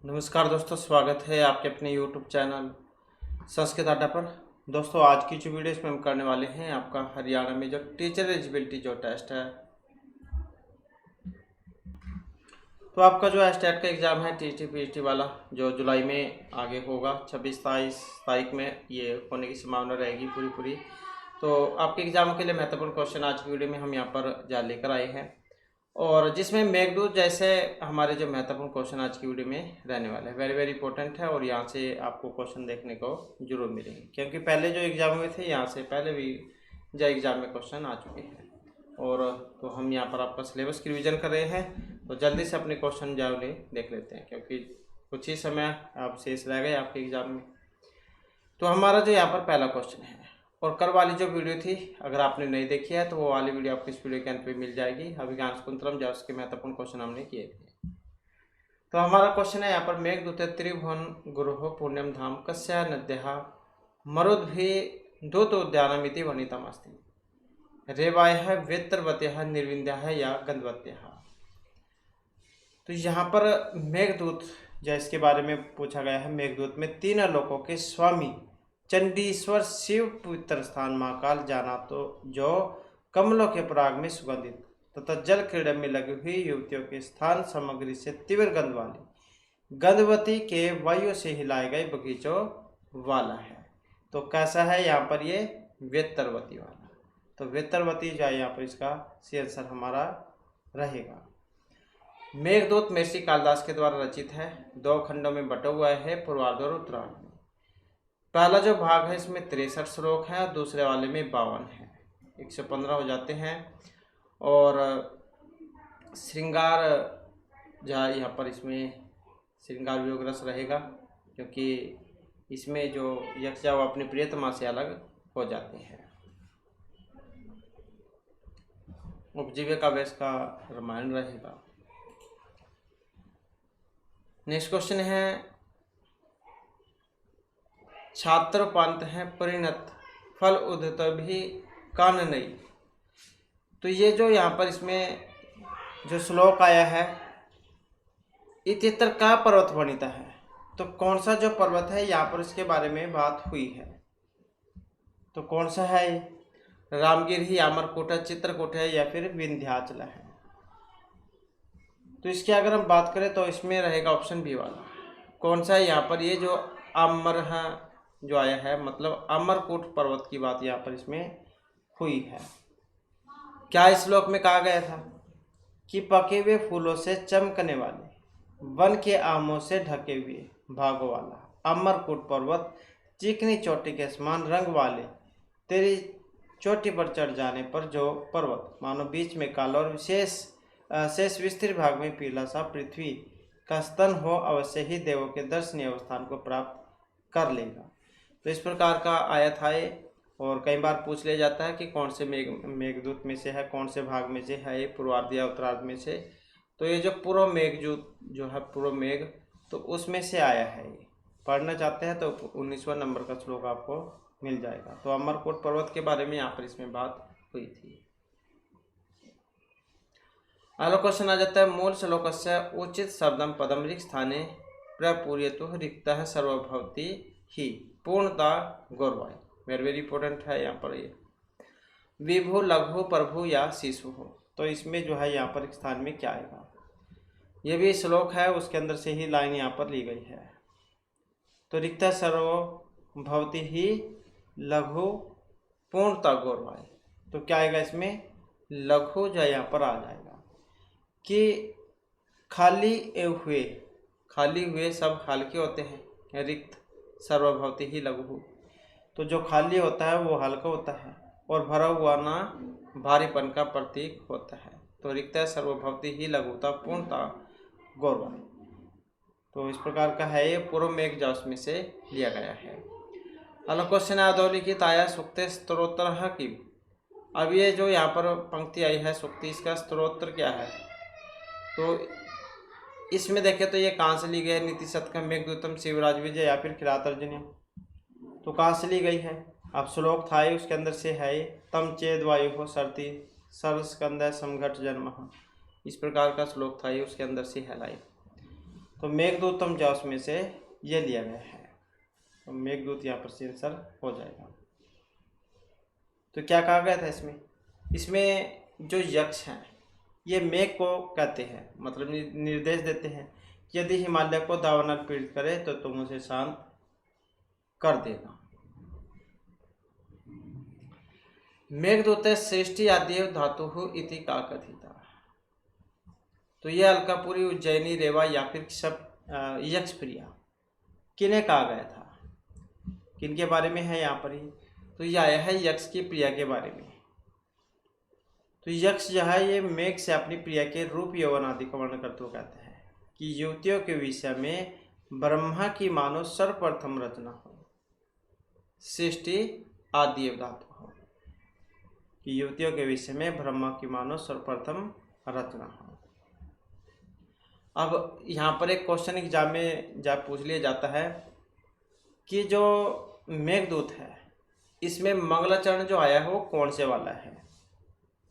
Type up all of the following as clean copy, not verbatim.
नमस्कार दोस्तों, स्वागत है आपके अपने YouTube चैनल संस्कृत अड्डा पर। दोस्तों, आज की जो वीडियो इसमें हम करने वाले हैं आपका हरियाणा में जो टीचर एलिजिबिलिटी जो टेस्ट है, तो आपका जो स्टेट का एग्ज़ाम है टीटी पीटी वाला जो जुलाई में आगे होगा 26-27 तारीख में ये होने की संभावना रहेगी पूरी। तो आपके एग्ज़ाम के लिए महत्वपूर्ण क्वेश्चन आज की वीडियो में हम यहाँ पर जा लेकर आए हैं, और जिसमें मेघदूत जैसे हमारे जो महत्वपूर्ण क्वेश्चन आज की वीडियो में रहने वाले हैं, वेरी इंपॉर्टेंट है। और यहाँ से आपको क्वेश्चन देखने को जरूर मिलेंगे, क्योंकि पहले जो एग्ज़ाम हुए थे यहाँ से पहले भी जो एग्ज़ाम में क्वेश्चन आ चुके हैं। और तो हम यहाँ पर आपका सिलेबस की रिवीजन कर रहे हैं, तो जल्दी से अपने क्वेश्चन जाओ देख लेते हैं, क्योंकि कुछ ही समय आप शेष रह गए आपके एग्ज़ाम में। तो हमारा जो यहाँ पर पहला क्वेश्चन है, और कल वाली जो वीडियो थी अगर आपने नहीं देखी है तो वो वाली वीडियो आपको इस वीडियो के अंत पे मिल जाएगी। अभिज्ञान कुंतलम जो उसके महत्वपूर्ण क्वेश्चन हमने किए थे। तो हमारा क्वेश्चन है यहाँ पर, मेघदूते त्रिभुवन गुरुः पुण्यम धाम कस्या नद्यः मरुद्भि दूतोद्यानमिति वर्णितमस्ति रेवायः वेत्रवत्यः निर्विन्द्याः या गंधवत्यः। तो यहाँ पर मेघदूत जो इसके बारे में पूछा गया है, मेघदूत में तीन लोकों के स्वामी चंडीश्वर शिव पवित्र स्थान महाकाल जाना, तो जो कमलों के पराग में सुगंधित तथा जल क्रीड़ा में लगी हुई युवतियों के स्थान सामग्री से तीव्र गंध वाली गंधवती के वायु से हिलाए गए बगीचों वाला है। तो कैसा है यहाँ पर ये वेत्रवती वाला। तो वेत्रवती जो है यहाँ पर इसका सी आंसर हमारा रहेगा। मेघदूत महर्षि कालिदास के द्वारा रचित है, 2 खंडों में बटा हुआ है, पूर्वार्ध और उत्तरार्ध में। पहला जो भाग है इसमें 63 श्लोक है, और दूसरे वाले में 52 है, 115 हो जाते हैं। और श्रृंगार जहाँ यहाँ पर इसमें श्रृंगार वियोग रस रहेगा, क्योंकि इसमें जो यक्ष वो अपनी प्रियतमा से अलग हो जाते हैं। उपजीविका वेश का रामायण रहेगा। नेक्स्ट क्वेश्चन है, छात्र पंत है परिणत फल उदित भी कान नहीं। तो ये जो यहाँ पर इसमें जो श्लोक आया है, इतित्र का पर्वत वर्णित है। तो कौन सा जो पर्वत है यहाँ पर इसके बारे में बात हुई है, तो कौन सा है? रामगिरी, अमरकोट, चित्रकूट है या फिर विंध्याचल है? तो इसकी अगर हम बात करें तो इसमें रहेगा ऑप्शन बी वाला। कौन सा है यहाँ पर? ये जो अमर जो आया है, मतलब अमरकोट पर्वत की बात यहाँ पर इसमें हुई है। क्या इस श्लोक में कहा गया था कि पके हुए फूलों से चमकने वाले वन के आमों से ढके हुए भागों वाला अमरकोट पर्वत चिकनी चोटी के समान रंग वाले, तेरी चोटी पर चढ़ जाने पर जो पर्वत मानो बीच में काला और शेष विस्तृत भाग में पीला सा पृथ्वी का स्तन हो, अवश्य ही देवों के दर्शनीय अवस्थान को प्राप्त कर लेगा। तो इस प्रकार का आया था ये, और कई बार पूछ लिया जाता है कि कौन से मेघदूत में से है, कौन से भाग में से है ये, पूर्वार्ध या उत्तरार्ध में से। तो ये जो पूर्व मेघदूत जो है, पूर्व मेघ, तो उसमें से आया है। ये पढ़ना चाहते हैं तो 19वां नंबर का श्लोक आपको मिल जाएगा। तो अमरकोट पर्वत के बारे में यहाँ पर इसमें बात हुई थी। अगला क्वेश्चन आ जाता है, मूल श्लोकस्य उचित शब्दम पदम रिक्त स्थाने प्रपूर्यतु रिक्तः सर्वभवति ही पूर्णता गौरवाय। वेरी इंपॉर्टेंट है यहाँ पर ये। विभु, लघु, प्रभु या शिशु हो, तो इसमें जो है यहाँ पर एक स्थान में क्या आएगा? ये भी श्लोक है, उसके अंदर से ही लाइन यहाँ पर ली गई है। तो रिक्तः सर्वभवति ही लघु पूर्णता गौरवाय, तो क्या आएगा इसमें? लघु जो यहाँ पर आ जाएगा कि खाली हुए सब हल्के होते हैं, रिक्त सर्वभवति ही लघु, तो जो खाली होता है वो हल्का होता है, और भरा हुआ ना भारीपन का प्रतीक होता है। तो रिक्त सर्वभवति ही लघुता पूर्णता गौरव। तो इस प्रकार का है ये, पूर्व मेघ जास में से लिया गया है। अगला क्वेश्चन है, अधोलिखित आया सूक्ते स्तोत्र की। अब ये जो यहाँ पर पंक्ति आई है सूक्ति, इसका स्तोत्र क्या है? तो इसमें देखें तो ये कहाँ से ली गई है? नीति शतकम, मेघदूतम, शिवराज विजय या फिर किरातार्जुनीय। तो कहाँ से ली गई है? अब श्लोक था ही, उसके अंदर से है तम चेद वायु हो सरती सर्वस्कंद समघट जन्म। इस प्रकार का श्लोक था ही, उसके अंदर से है लाइन। तो मेघदूतम जास में से ये लिया गया है, तो मेघदूत यहाँ पर आंसर हो जाएगा। तो क्या कहा गया था इसमें? इसमें जो यक्ष हैं ये मेघ को कहते हैं, मतलब निर्देश देते हैं कि यदि हिमालय को दावानल पीड़ित करे तो तुम उसे शांत कर देना। मेघदूते सृष्टि आदि धातु इति का कथिता। तो यह अलकापुरी, उज्जैनी, रेवा या फिर सब यक्ष प्रिया किन्हें कहा गया था, किनके बारे में है यहाँ पर ही? तो यह आया है यक्ष की प्रिया के बारे में। तो यक्ष जो है ये मेघ से अपनी प्रिया के रूप, यौवन आदि का वर्णन करते हुए कहते हैं कि युवतियों के विषय में ब्रह्मा की मानो सर्वप्रथम रचना हो, सृष्टि आदि धातु हो, कि युवतियों के विषय में ब्रह्मा की मानो सर्वप्रथम रचना हो। अब यहाँ पर एक क्वेश्चन एग्जाम में जब पूछ लिया जाता है कि जो मेघदूत है इसमें मंगलाचरण जो आया है वो कौन से वाला है?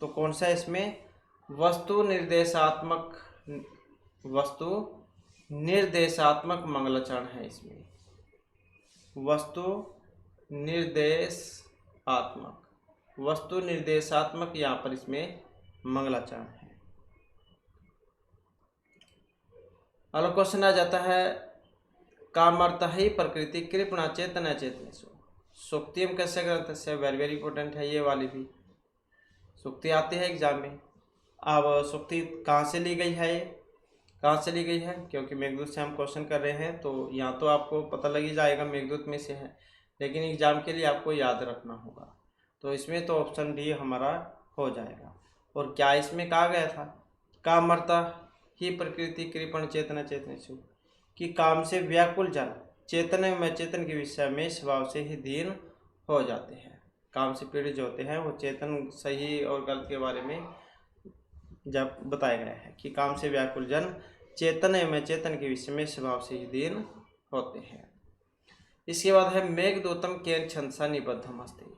तो कौन सा इसमें? वस्तु निर्देशात्मक मंगलाचरण है इसमें, वस्तु निर्देशात्मक यहाँ पर इसमें मंगलाचरण है। अगला क्वेश्चन आ जाता है कामर्थ ही प्रकृति कृपणा चेतना चेतनेषु सूक्तिम कस्य ग्रंथ से, वेरी इंपॉर्टेंट है ये वाली भी, सूक्ति आती है एग्जाम में। अब सूक्ति कहाँ से ली गई है, कहाँ से ली गई है? क्योंकि मेघदूत से हम क्वेश्चन कर रहे हैं तो यहाँ तो आपको पता लग ही जाएगा मेघदूत में से है, लेकिन एग्जाम के लिए आपको याद रखना होगा। तो इसमें तो ऑप्शन डी हमारा हो जाएगा। और क्या इसमें कहा गया था? कामर्ता ही प्रकृति कृपण चेतना चेतनेषु, कि काम से व्याकुल जन चेतन में चेतन के विषय में स्वभाव से ही दीन हो जाते हैं। काम से पीड़ित जो होते हैं वो चेतन सही और गलत के बारे में जब बताया गया है कि काम से व्याकुल जन चेतन में चेतन के विषय में स्वभाव से ही दीन होते हैं। इसके बाद है मेघदूतम केन छंदसा निबद्धम अस्ति।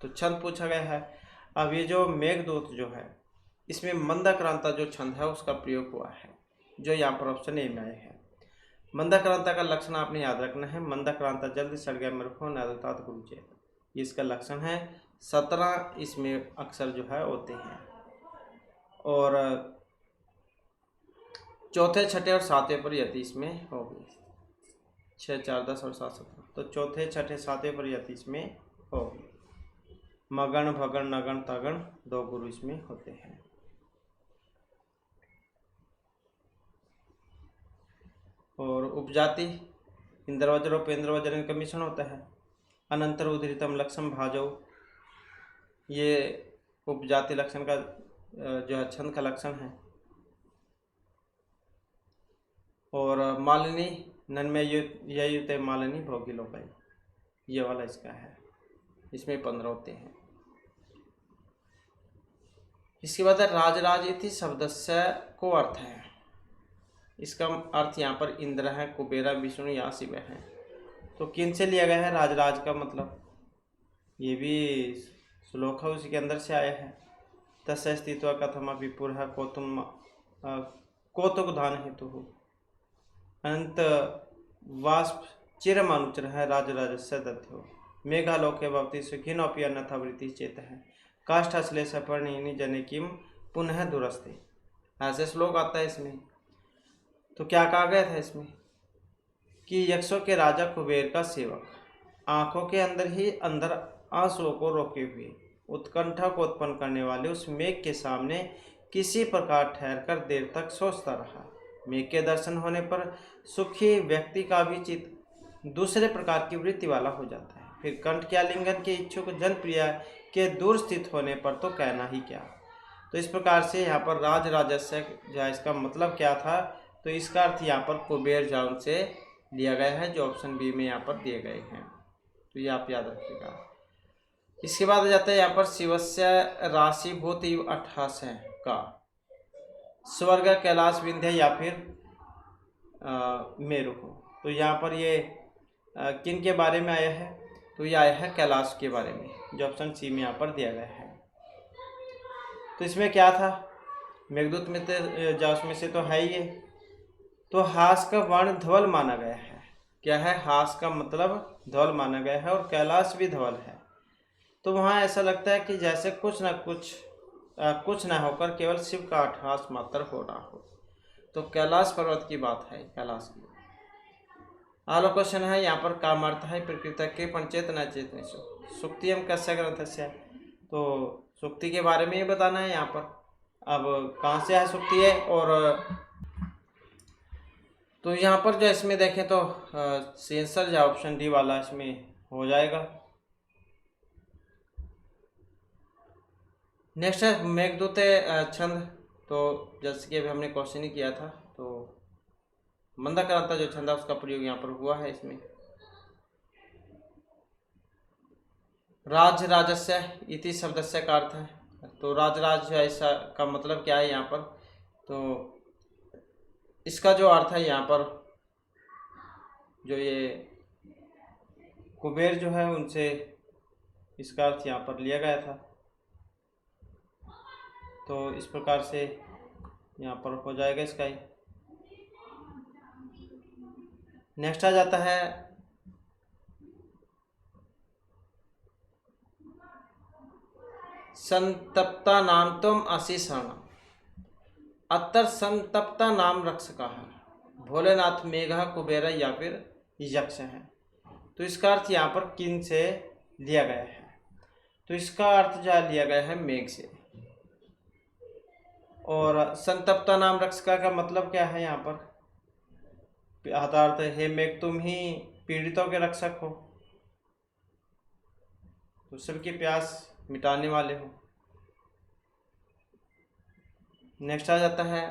तो छंद पूछा गया है। अब ये जो मेघदूत जो है इसमें मंदाक्रांता जो छंद है उसका प्रयोग हुआ है, जो यहाँ पर ऑप्शन ए में आए हैं। मंदाक्रांता का लक्षण आपने याद रखना है, मंदाक्रांता जल्द सड़ गया मृखो नदतात गुरुचेत, इसका लक्षण है। 17 इसमें अक्षर जो है होते हैं और चौथे छठे और सातवें पर यति इसमें होगी, 6 4 10 और 7 17। तो चौथे छठे सातवें पर यति इसमें होगी। मगण भगण नगण तगण 2 गुरु इसमें होते हैं। और उपजाति इंद्रवज्र उपेंद्रवज्र का मिश्रण होता है। अनंतर उदृतम लक्षण भाजो, ये उपजाति लक्षण का जो है छंद का लक्षण है। और मालिनी नन्मे युत मालिनी भोगी लोकाई, ये वाला इसका है, इसमें 15 होते हैं। इसके बाद राजराज इति शब्दस्य को अर्थ है, इसका अर्थ यहाँ पर इंद्र है, कुबेरा, विष्णु या शिव है। तो किन से लिया गया है राजराज का मतलब? ये भी श्लोक है उसी के अंदर से आया है। तस्य स्थित्वा कथम विपुर कौतुक धान हेतु अनंत वाष्प चिरमानुचर है राजराजस्य दत्यो मेघालोके भवति सुखिनोपि अन्यथा वृत्ति चेत है काष्ठाश्लेष पर्णिनी जने किम पुनः दुरस्ते, ऐसे श्लोक आता है इसमें। तो क्या कहा गया था इसमें कि यक्षों के राजा कुबेर का सेवक आंखों के अंदर ही अंदर आंसुओं को रोके हुए उत्कंठा को उत्पन्न करने वाले उस मेघ के सामने किसी प्रकार ठहरकर देर तक सोचता रहा। मेघ के दर्शन होने पर सुखी व्यक्ति का भी चित्त दूसरे प्रकार की वृत्ति वाला हो जाता है। फिर कंठ के आलिंगन के इच्छुक जनप्रिय के दूर स्थित होने पर तो कहना ही क्या। तो इस प्रकार से यहाँ पर राजराजस्य जो है इसका मतलब क्या था? तो इसका अर्थ यहाँ पर कुबेर जान से लिया गया है, जो ऑप्शन बी में यहाँ पर दिए गए हैं। तो ये आप याद रखिएगा। इसके बाद आ जाता है यहाँ पर शिवस्य राशिभूत 28 का स्वर्ग कैलाश विंध्य या फिर मेरु हो। तो यहाँ पर ये किन के बारे में आया है? तो ये आया है कैलाश के बारे में, जो ऑप्शन सी में यहाँ पर दिया गया है। तो इसमें क्या था? मेघदूत में तो जास में से तो है ही है, तो हास का वर्ण धवल माना गया है। क्या है? हास का मतलब धवल माना गया है और कैलाश भी धवल है। तो वहाँ ऐसा लगता है कि जैसे कुछ न होकर केवल शिव का अट्ठहास मात्र हो रहा हो। तो कैलाश पर्वत की बात है, कैलाश की। अगला क्वेश्चन है यहाँ पर काम अर्थ है प्रकृति के पंचेतना चेतनेषु सुक्तियम कस्य ग्रंथस्य। तो सुक्ति के बारे में ही बताना है यहाँ पर। अब कहाँ से है सुक्ति है, और तो यहाँ पर जो इसमें देखें तो आंसर जो ऑप्शन डी वाला इसमें हो जाएगा। नेक्स्ट है मेघदूत छंद। तो जैसे कि अभी हमने क्वेश्चन ही किया था, तो मंदाक्रांता जो छंद है उसका प्रयोग यहाँ पर हुआ है इसमें। राज राजस्य इति शब्दस्य का अर्थ है। तो राज ऐसा का मतलब क्या है यहाँ पर? तो इसका जो अर्थ है यहाँ पर, जो ये कुबेर जो है उनसे इसका अर्थ यहाँ पर लिया गया था। तो इस प्रकार से यहाँ पर हो जाएगा इसका ही। नेक्स्ट आ जाता है संतप्ता नाम तुम अशीषण। अत्तर संतप्ता नाम रक्षका है, भोलेनाथ मेघा कुबेर या फिर यक्ष है। तो इसका अर्थ यहाँ पर किन से लिया गया है? तो इसका अर्थ जो लिया गया है मेघ से। और संतप्ता नाम रक्षका का मतलब क्या है यहाँ पर? अर्थ हे मेघ तुम ही पीड़ितों के रक्षक हो, तो सबकी प्यास मिटाने वाले हो। नेक्स्ट आ जाता है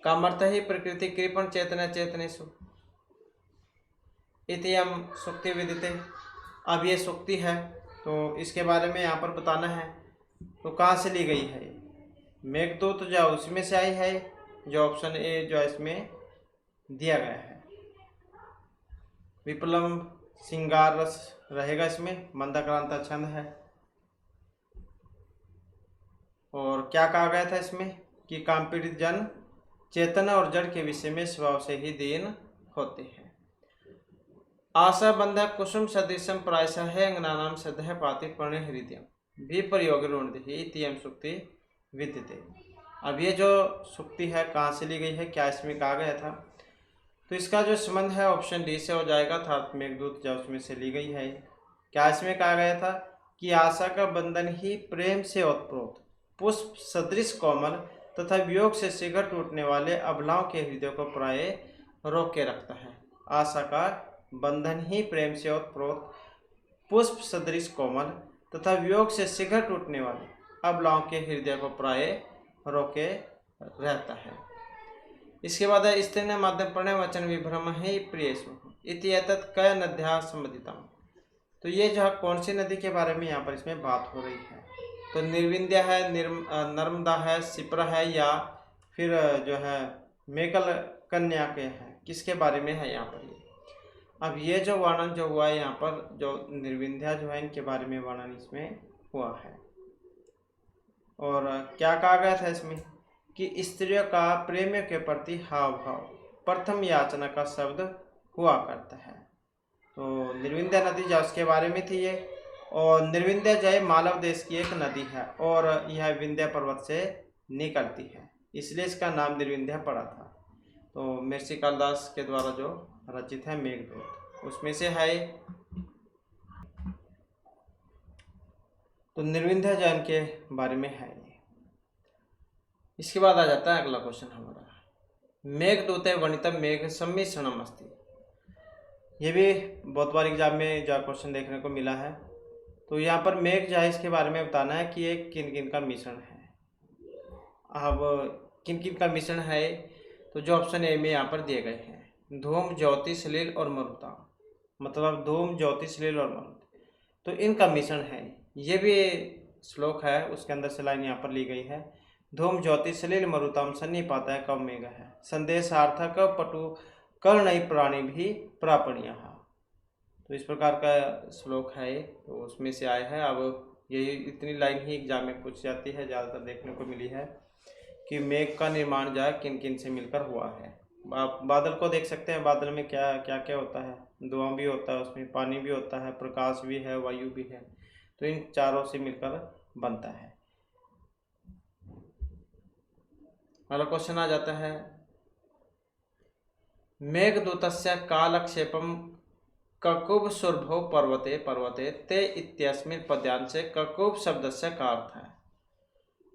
कामर्थ ही प्रकृति कृपण चेतना चेतनेषु इतियम सुक्ति विदिते। अब ये सुक्ति है, तो इसके बारे में यहाँ पर बताना है। तो कहाँ से ली गई है? मेघदूत जो उसमें से आई है, जो ऑप्शन ए जो इसमें दिया गया है। विप्लम श्रृंगार रस रहेगा इसमें, मंदाक्रांता छंद है। और क्या कहा गया था इसमें कि काम पीड़ित जन चेतना और जड़ के विषय में स्वभाव से ही दीन होते हैं। आशा बंधक कुसुम सदृशम प्रायशः है अंगनानाम सदह पाति प्रणय हृदयम भी प्रयोग ऋण सुक्ति विद्यते। अब ये जो सुक्ति है कहाँ से ली गई है, क्या इसमें कहा गया था? तो इसका जो संबंध है ऑप्शन डी से हो जाएगा, था मेघदूत जो उसमें से ली गई है। क्या इसमें कहा गया था कि आशा का बंधन ही प्रेम से ओतप्रोत पुष्प सदृश कोमल तथा वियोग से शीघ्र टूटने वाले अबलाओं के हृदय को प्राय रोक के रखता है। आशा का बंधन ही प्रेम से ओतप्रोत पुष्प सदृश कोमल तथा वियोग से शीघ्र टूटने वाले अबलाओं के हृदय को प्राय रोके रहता है। इसके बाद है स्त्री माध्यम प्रणय वचन विभ्रम है प्रिय इति एतत् कय नद्या संबंधितम। तो ये जो है कौन सी नदी के बारे में यहाँ पर इसमें बात हो रही है? तो निर्विंध्य है, नर्मदा है, शिप्रा है, या फिर जो है मेकल कन्या के है, किसके बारे में है यहाँ पर? अब ये जो वर्णन जो हुआ है यहाँ पर, जो निर्विंध्या जो है इनके बारे में वर्णन इसमें हुआ है। और क्या कहा गया था इसमें कि स्त्रियों का प्रेम के प्रति हाव भाव प्रथम याचना का शब्द हुआ करता है। तो निर्विंध्या नदी जो उसके बारे में थी ये। और निर्विंध्या जय मालव देश की एक नदी है और यह विंध्या पर्वत से निकलती है, इसलिए इसका नाम निर्विंध्या पड़ा था। तो महर्षि कालिदास के द्वारा जो रचित है मेघदूत, उसमें से है। तो निर्विंध्या जैन के बारे में है ये। इसके बाद आ जाता है अगला क्वेश्चन हमारा, मेघदूते वर्णितम मेघ सम्मिश्रणम अस्ति। ये भी बहुत बार एग्जाम में जो क्वेश्चन देखने को मिला है। तो यहाँ पर मेघ जो है इसके बारे में बताना है कि ये किन किन का मिश्रण है। अब किन किन का मिश्रण है, तो जो ऑप्शन ए में यहाँ पर दिए गए हैं, धूम ज्योति सलील और मरुता, मतलब धूम ज्योति सलील और मरुत, तो इनका मिश्रण है। ये भी श्लोक है, उसके अंदर से लाइन यहाँ पर ली गई है, धूम ज्योति सलील मरुताम सन्निपाता है कव मेघ है संदेशार्थक पटु कर्णई प्राणी भी प्रापणीय। तो इस प्रकार का श्लोक है, तो उसमें से आया है। अब यही इतनी लाइन ही एग्जाम में पूछ जाती है, ज़्यादातर देखने को मिली है कि मेघ का निर्माण जो है किन किन से मिलकर हुआ है। आप बादल को देख सकते हैं, बादल में क्या क्या क्या होता है, धुआं भी होता है, उसमें पानी भी होता है, प्रकाश भी है, वायु भी है, तो इन चारों से मिलकर बनता है। अगला क्वेश्चन आ जाता है, मेघदूतस्य कालक्षेपम ककुब सुरभो पर्वते पर्वते ते इत्यस्मिन् पद्यांशे ककुब शब्दस्य का अर्थ है?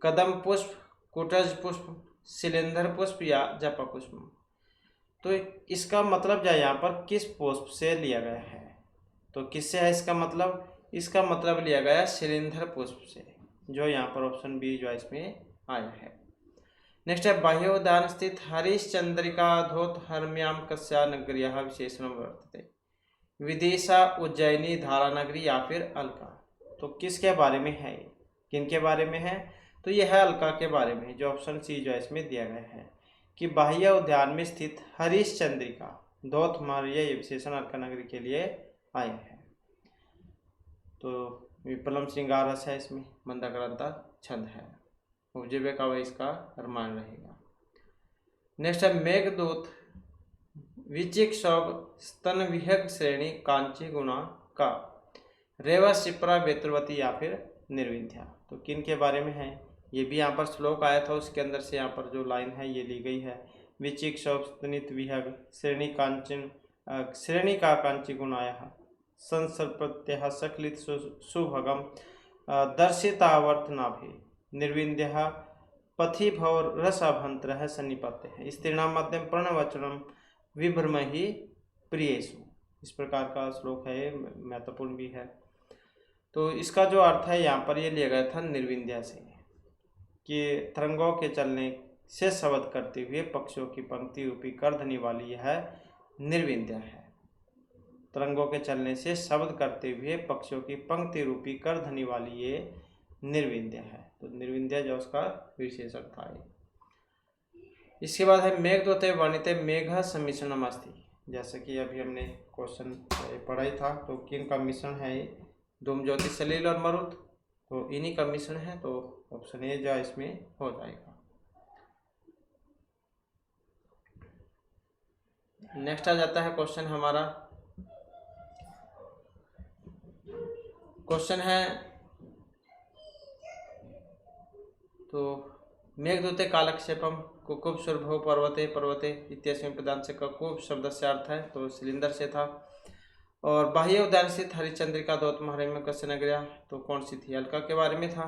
कदम पुष्प, कुटज पुष्प, शिलींध्र पुष्प या जपा पुष्प। तो इसका मतलब जो यहाँ पर किस पुष्प से लिया गया है, तो किससे है इसका मतलब? इसका मतलब लिया गया शिलींध्र पुष्प से, जो यहाँ पर ऑप्शन बी जो है इसमें आया है। नेक्स्ट है, बाह्योद्यान स्थित हरिश्चंद्रिका धोत हर्म्याम कस्या नगरिया विशेषण वर्तते? विदिशा, उज्जैनी, धारानगरी या फिर अलका। तो किसके बारे में है, किनके बारे में है? तो यह है अलका के बारे में, जो ऑप्शन सी जो है इसमें दिया गया है कि बाह्य उद्यान में स्थित हरिश्चंद्रिका धौत हमारे ये विशेषण अलका नगरी के लिए आया है। तो विप्लम श्रृंगार रस है इसमें, मंदाक्रांता छंद है, उपजीव्य का वह इसका रमान रहेगा। नेक्स्ट है, मेघदूत विचिक्षव स्तन विहग श्रेणी कांची गुणा का? रेवा, शिप्रा, बेत्रवती या फिर निर्विंध्या। तो किन के बारे में है? ये भी यहाँ पर श्लोक आया था, उसके अंदर से यहाँ पर जो लाइन है ये ली गई है। विचिक्षव स्तनित विहग श्रेणी कांचन श्रेणी का कांची गुणाया संसर्पत्य सकलित सुभगम दर्शितावर्तनाभि निर्विंध्या पथि भव रसाभंतर सन्निपत्य है स्त्रीणाम मध्यम प्रणवचनम विभ्रम ही प्रियेषु। इस प्रकार का श्लोक है, महत्वपूर्ण भी है। तो इसका जो अर्थ है यहाँ पर ये लिया गया था निर्विंध्या से, कि तरंगों के चलने से शब्द करते हुए पक्षियों की पंक्ति रूपी करधनी वाली यह निर्विंध्या है। तरंगों के चलने से शब्द करते हुए पक्षियों की पंक्ति रूपी करधनी वाली ये निर्विंध्या है। तो निर्विंध्या जो उसका विशेषण था। इसके बाद है, मेघदूते वर्णिते मेघ सम्मिश्रणम अस्ति। जैसे कि अभी हमने क्वेश्चन पढ़ा ही था, तो किन का मिश्रण है? धूम, ज्योति, सलील और मरुत, तो इन्हीं का मिश्रण है। तो ऑप्शन ए जो इसमें हो जाएगा। नेक्स्ट आ जाता है क्वेश्चन हमारा, क्वेश्चन है तो मेघदूते कालक्षेपम कुकुब सुरभो पर्वते पर्वते इत्यस्मिन् प्रदान से ककुब शब्द से अर्थ है, तो सिलेंडर से था। और बाह्य उद्यान स्थित हरिश्चंद्रिका धौत में कस्य नगरिया, तो कौन सी थी? अलका के बारे में था।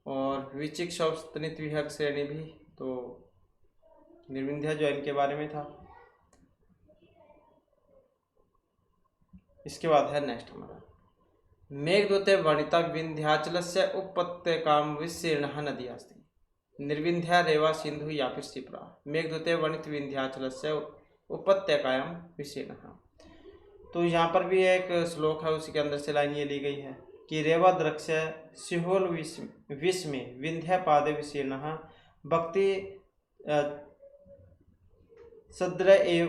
और विचिक्षव स्तनित विहग श्रेणी भी, तो निर्विंध्या जो इनके बारे में था। इसके बाद है नेक्स्ट हमारा, मेघदूते वर्णिता विंध्याचलस्य उपत्यकां विस्तीर्णः नदी अस्ति। निर्विंध्या, रेवा, सिंधु या फिर शिप्रा। मेघदूते वर्णित विंध्याचलस्य उपत्यकायां विस्तीर्णः। तो यहाँ पर भी एक श्लोक है, उसी के अंदर से लाइन ये ली गई है कि रेवा द्रक्ष्य सिहोल विष में विंध्या पादे विस्तीर्णः भक्ति सद्र एव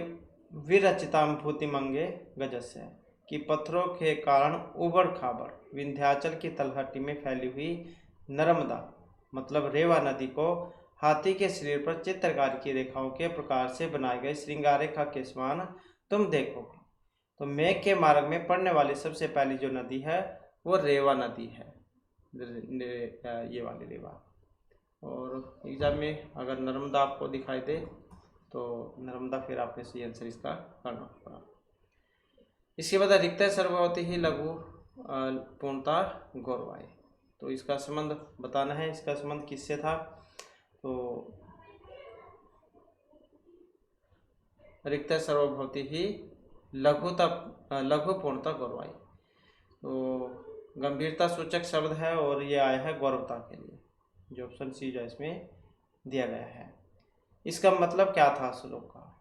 विरचिताम भूतिमंगे गजस्य, कि पत्थरों के कारण उबड़ खाबड़ विंध्याचल की तलहटी में फैली हुई नर्मदा मतलब रेवा नदी को हाथी के शरीर पर चित्रकार की रेखाओं के प्रकार से बनाए गए श्रृंगार रेखा के समान तुम देखोगे। तो मेघ के मार्ग में पड़ने वाली सबसे पहली जो नदी है वो रेवा नदी है, ये वाली रेवा। और एग्जाम में अगर नर्मदा आपको दिखाई दे तो नर्मदा फिर आपने सही आंसर इसका करना होगा। इसके बाद रिक्त सर्वभौति ही लघु पूर्णता गौरवाय। तो इसका संबंध बताना है, इसका संबंध किससे था? तो रिक्त सर्वभौति ही लघु पूर्णता गौरवाय, तो गंभीरता सूचक शब्द है और ये आया है गौरवता के लिए, जो ऑप्शन सी जो इसमें दिया गया है। इसका मतलब क्या था श्लोक का?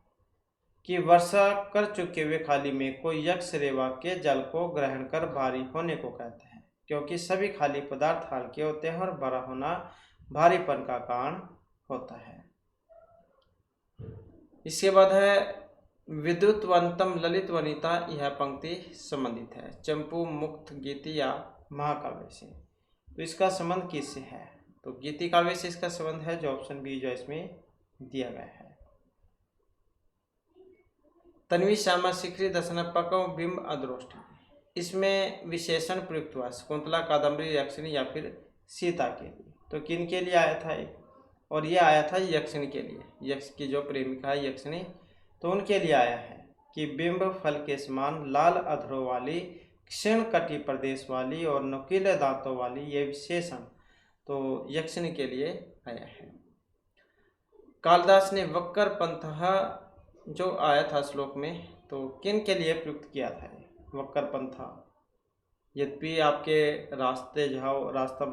कि वर्षा कर चुके हुए खाली मेघ को यक्ष रेवा के जल को ग्रहण कर भारी होने को कहते हैं, क्योंकि सभी खाली पदार्थ हल्के होते हैं और भरा होना भारीपन का कारण होता है। इसके बाद है विद्युतवंतम ललित वनिता, यह पंक्ति संबंधित है चंपू, मुक्त, गीति या महाकाव्य से। तो इसका संबंध किससे है? तो गीति काव्य से इसका संबंध है, जो ऑप्शन बी जो इसमें दिया गया है। तन्वी श्यामा शिखरी दशनपको बिंब अदृष्टि, इसमें विशेषण प्रयुक्त हुआ शकुंतला, कादम्बरी, यक्षिणी या फिर सीता के लिए। तो किन के लिए आया था ये? और ये आया था यक्षिणी के लिए। यक्ष की जो प्रेमिका है यक्षिणी, तो उनके लिए आया है कि बिंब फल के समान लाल अधरों वाली, क्षीण कटी प्रदेश वाली और नुकीले दांतों वाली, ये विशेषण तो यक्षिणी के लिए आया है। कालिदास ने वक्कर पंथ जो आया था श्लोक में, तो किन के लिए प्रयुक्त किया था वक्कर पंथा? यद्यपि आपके रास्ते जाओ रास्ता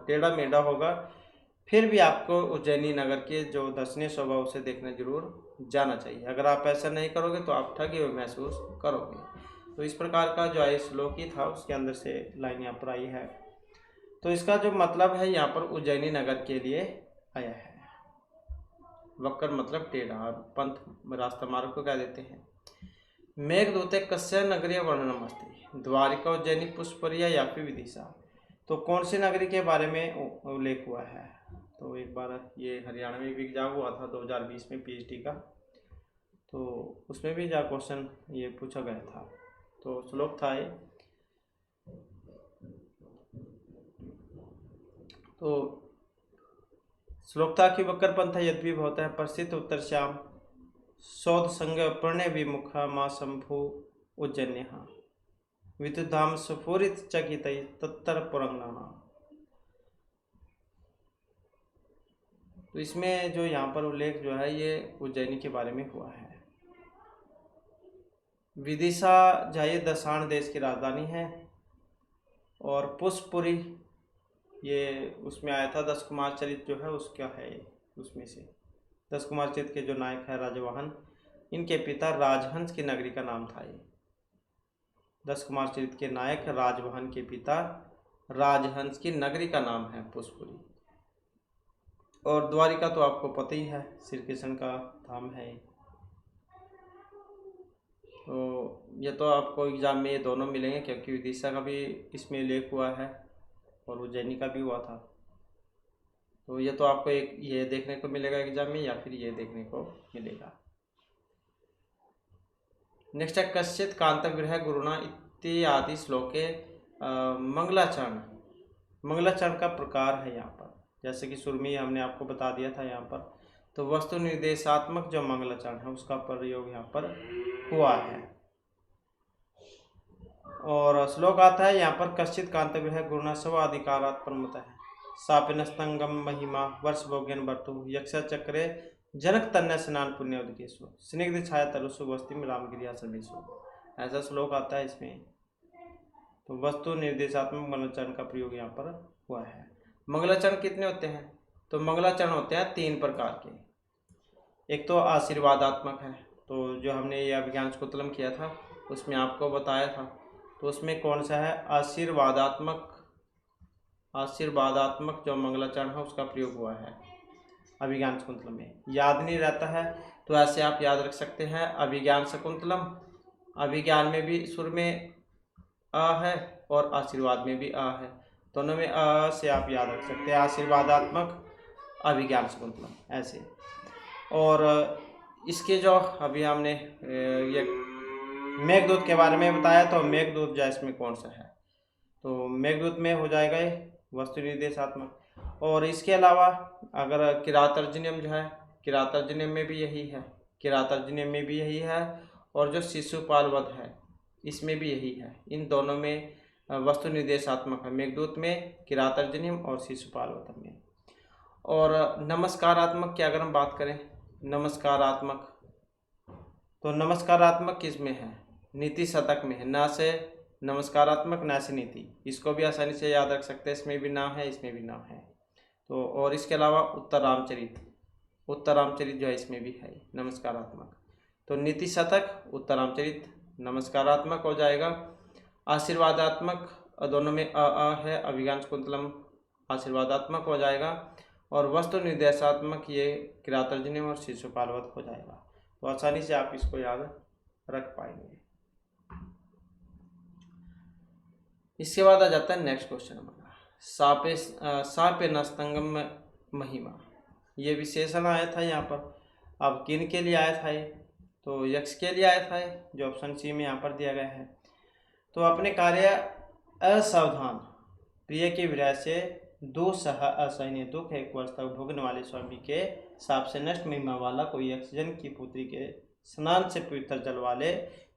टेढ़ा मेढ़ा होगा, फिर भी आपको उज्जैनी नगर के जो दर्शनीय शोभा उसे देखने जरूर जाना चाहिए। अगर आप ऐसा नहीं करोगे तो आप ठगे हुए महसूस करोगे। तो इस प्रकार का जो है श्लोक ही था, उसके अंदर से लाइन यहाँ पर आई है। तो इसका जो मतलब है यहाँ पर उज्जैनी नगर के लिए आया है। वक्कर मतलब टेढ़ा, पंथ रास्ता मार्ग को क्या देते हैं। मेघदूते कस्य नगरीय वर्णनम अस्ति, द्वारिका, उज्जैनी, पुष्परिया या फिर विदिशा। तो कौन सी नगरी के बारे में उल्लेख हुआ है? तो एक बार ये हरियाणा में भी एग्जाम हुआ था 2020 में पीएचडी का, तो उसमें भी जा क्वेश्चन ये पूछा गया था। तो श्लोक था ये, तो श्लोक था कि वक्र पंथा यद्यपि होता है प्रसिद्ध उत्तर श्याम सौद संग प्रणय विमुखा माँ शंभु उज्जैन्य विद्युधाम सुफूरित चकित तत्तर पुरंगना। तो इसमें जो यहाँ पर उल्लेख जो है ये उज्जैनी के बारे में हुआ है। विदिशा जाए दशाण देश की राजधानी है, और पुष्पपुरी ये उसमें आया था। दस कुमार चरित जो है उसका है, उसमें से दस कुमार चरित के जो नायक है राजवाहन, इनके पिता राजहंस की नगरी का नाम था ये। दस कुमार चरित के नायक राजवाहन के पिता राजहंस की नगरी का नाम है पुष्पपुरी। और द्वारिका तो आपको पता ही है, श्री कृष्ण का धाम है। तो ये तो आपको एग्जाम में ये दोनों मिलेंगे, क्योंकि विदिशा का भी इसमें उल्लेख हुआ है और उज्जैनी का भी हुआ था। तो ये तो आपको एक ये देखने को मिलेगा एग्जाम में, या फिर ये देखने को मिलेगा। नेक्स्ट है कश्चित कांतविरह गुरुणा इत्यादि श्लोके मंगलाचरण। मंगलाचरण का प्रकार है यहाँ पर, जैसे कि शुरू में हमने आपको बता दिया था यहाँ पर। तो वस्तु निर्देशात्मक जो मंगलाचरण है उसका प्रयोग यहाँ पर हुआ है। और श्लोक आता है यहाँ पर कश्चित कांतविरह गुरुणा स्व अधिकारात् प्रमुत है सापिनस्तंगम महिमा वर्ष भोग्यन बर्तु यक्ष चक्रे जनक तन्य स्नान पुण्य उदकेशु स्निग्ध छाया तरुसु वस्ति में रामगिरी आसमेशु। ऐसा श्लोक आता है इसमें। तो वस्तु निर्देशात्मक मंगलाचरण का प्रयोग यहाँ पर हुआ है। मंगलाचरण कितने होते हैं? तो मंगलाचरण होते हैं 3 प्रकार के। एक तो आशीर्वादात्मक है, तो जो हमने यह अभिज्ञान शुक्लम किया था उसमें आपको बताया था। तो उसमें कौन सा है? आशीर्वादात्मक जो मंगलाचरण है उसका प्रयोग हुआ है अभिज्ञान शकुंतलम में। याद नहीं रहता है तो ऐसे आप याद रख सकते हैं, अभिज्ञान शकुंतलम, अभिज्ञान में भी सुर में अ है और आशीर्वाद में भी अ है, दोनों में अ से आप याद रख सकते हैं आशीर्वादात्मक अभिज्ञान शकुंतलम ऐसे। और इसके जो अभी हमने ये मेघदूत के बारे में बताया, तो मेघदूत जो इसमें कौन सा है? तो मेघदूत में हो जाएगा ये वस्तु निर्देशात्मक। और इसके अलावा अगर किरातार्जुनीयम जो है, किरातार्जुनीयम में भी यही है, किरातार्जुनीयम में भी यही है, और जो शिशुपाल वध है इसमें भी यही है। इन दोनों में वस्तु निर्देशात्मक है, मेघदूत में, किरातार्जुनीयम और शिशुपाल वध में। और नमस्कारात्मक की अगर हम बात करें, नमस्कारात्मक, तो नमस्कारात्मक किस में है? नीति शतक में है। न से नमस्कारात्मक, न से नीति, इसको भी आसानी से याद रख सकते हैं। इसमें भी नाम है, इसमें भी नाम है। तो और इसके अलावा उत्तर रामचरित जो है इसमें भी है नमस्कारात्मक। तो नीति शतक, उत्तर रामचरित नमस्कारात्मक हो जाएगा। आशीर्वादात्मक दोनों में अ है, अभिज्ञान शकुंतलम आशीर्वादात्मक हो जाएगा। और वस्तु निर्देशात्मक ये किरातार्जुनीयम और शिशुपाल वध हो जाएगा। तो आसानी से आप इसको याद रख पाएंगे। इसके बाद आ जाता है नेक्स्ट क्वेश्चन हमारा, सापे नस्तंगम महिमा। ये विशेषण आया था यहाँ पर। अब किन के लिए आया था ये, तो यक्ष के लिए आया था ये, जो ऑप्शन सी में यहाँ पर दिया गया है। तो अपने कार्य असावधान प्रिय की विरह से दुस्सह असहनीय दुख एक वर्ष तक भोगने वाले स्वामी के साप से नष्ट महिमा वाला कोई यक्षजन की पुत्री के स्नान से पवित्र जल वाले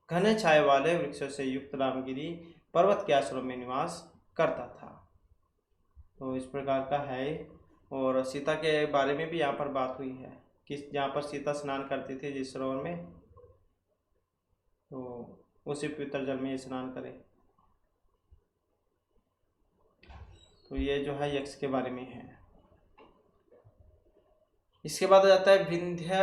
घने छाए वाले वृक्षों से युक्त रामगिरी पर्वत के आश्रम में निवास करता था। तो इस प्रकार का है। और सीता के बारे में भी यहाँ पर बात हुई है कि जहाँ पर सीता स्नान करती थी जिस सरोवर में, तो उसी पवित्र जल में स्नान करे। तो ये जो है यक्ष के बारे में है। इसके बाद आ जाता है विंध्य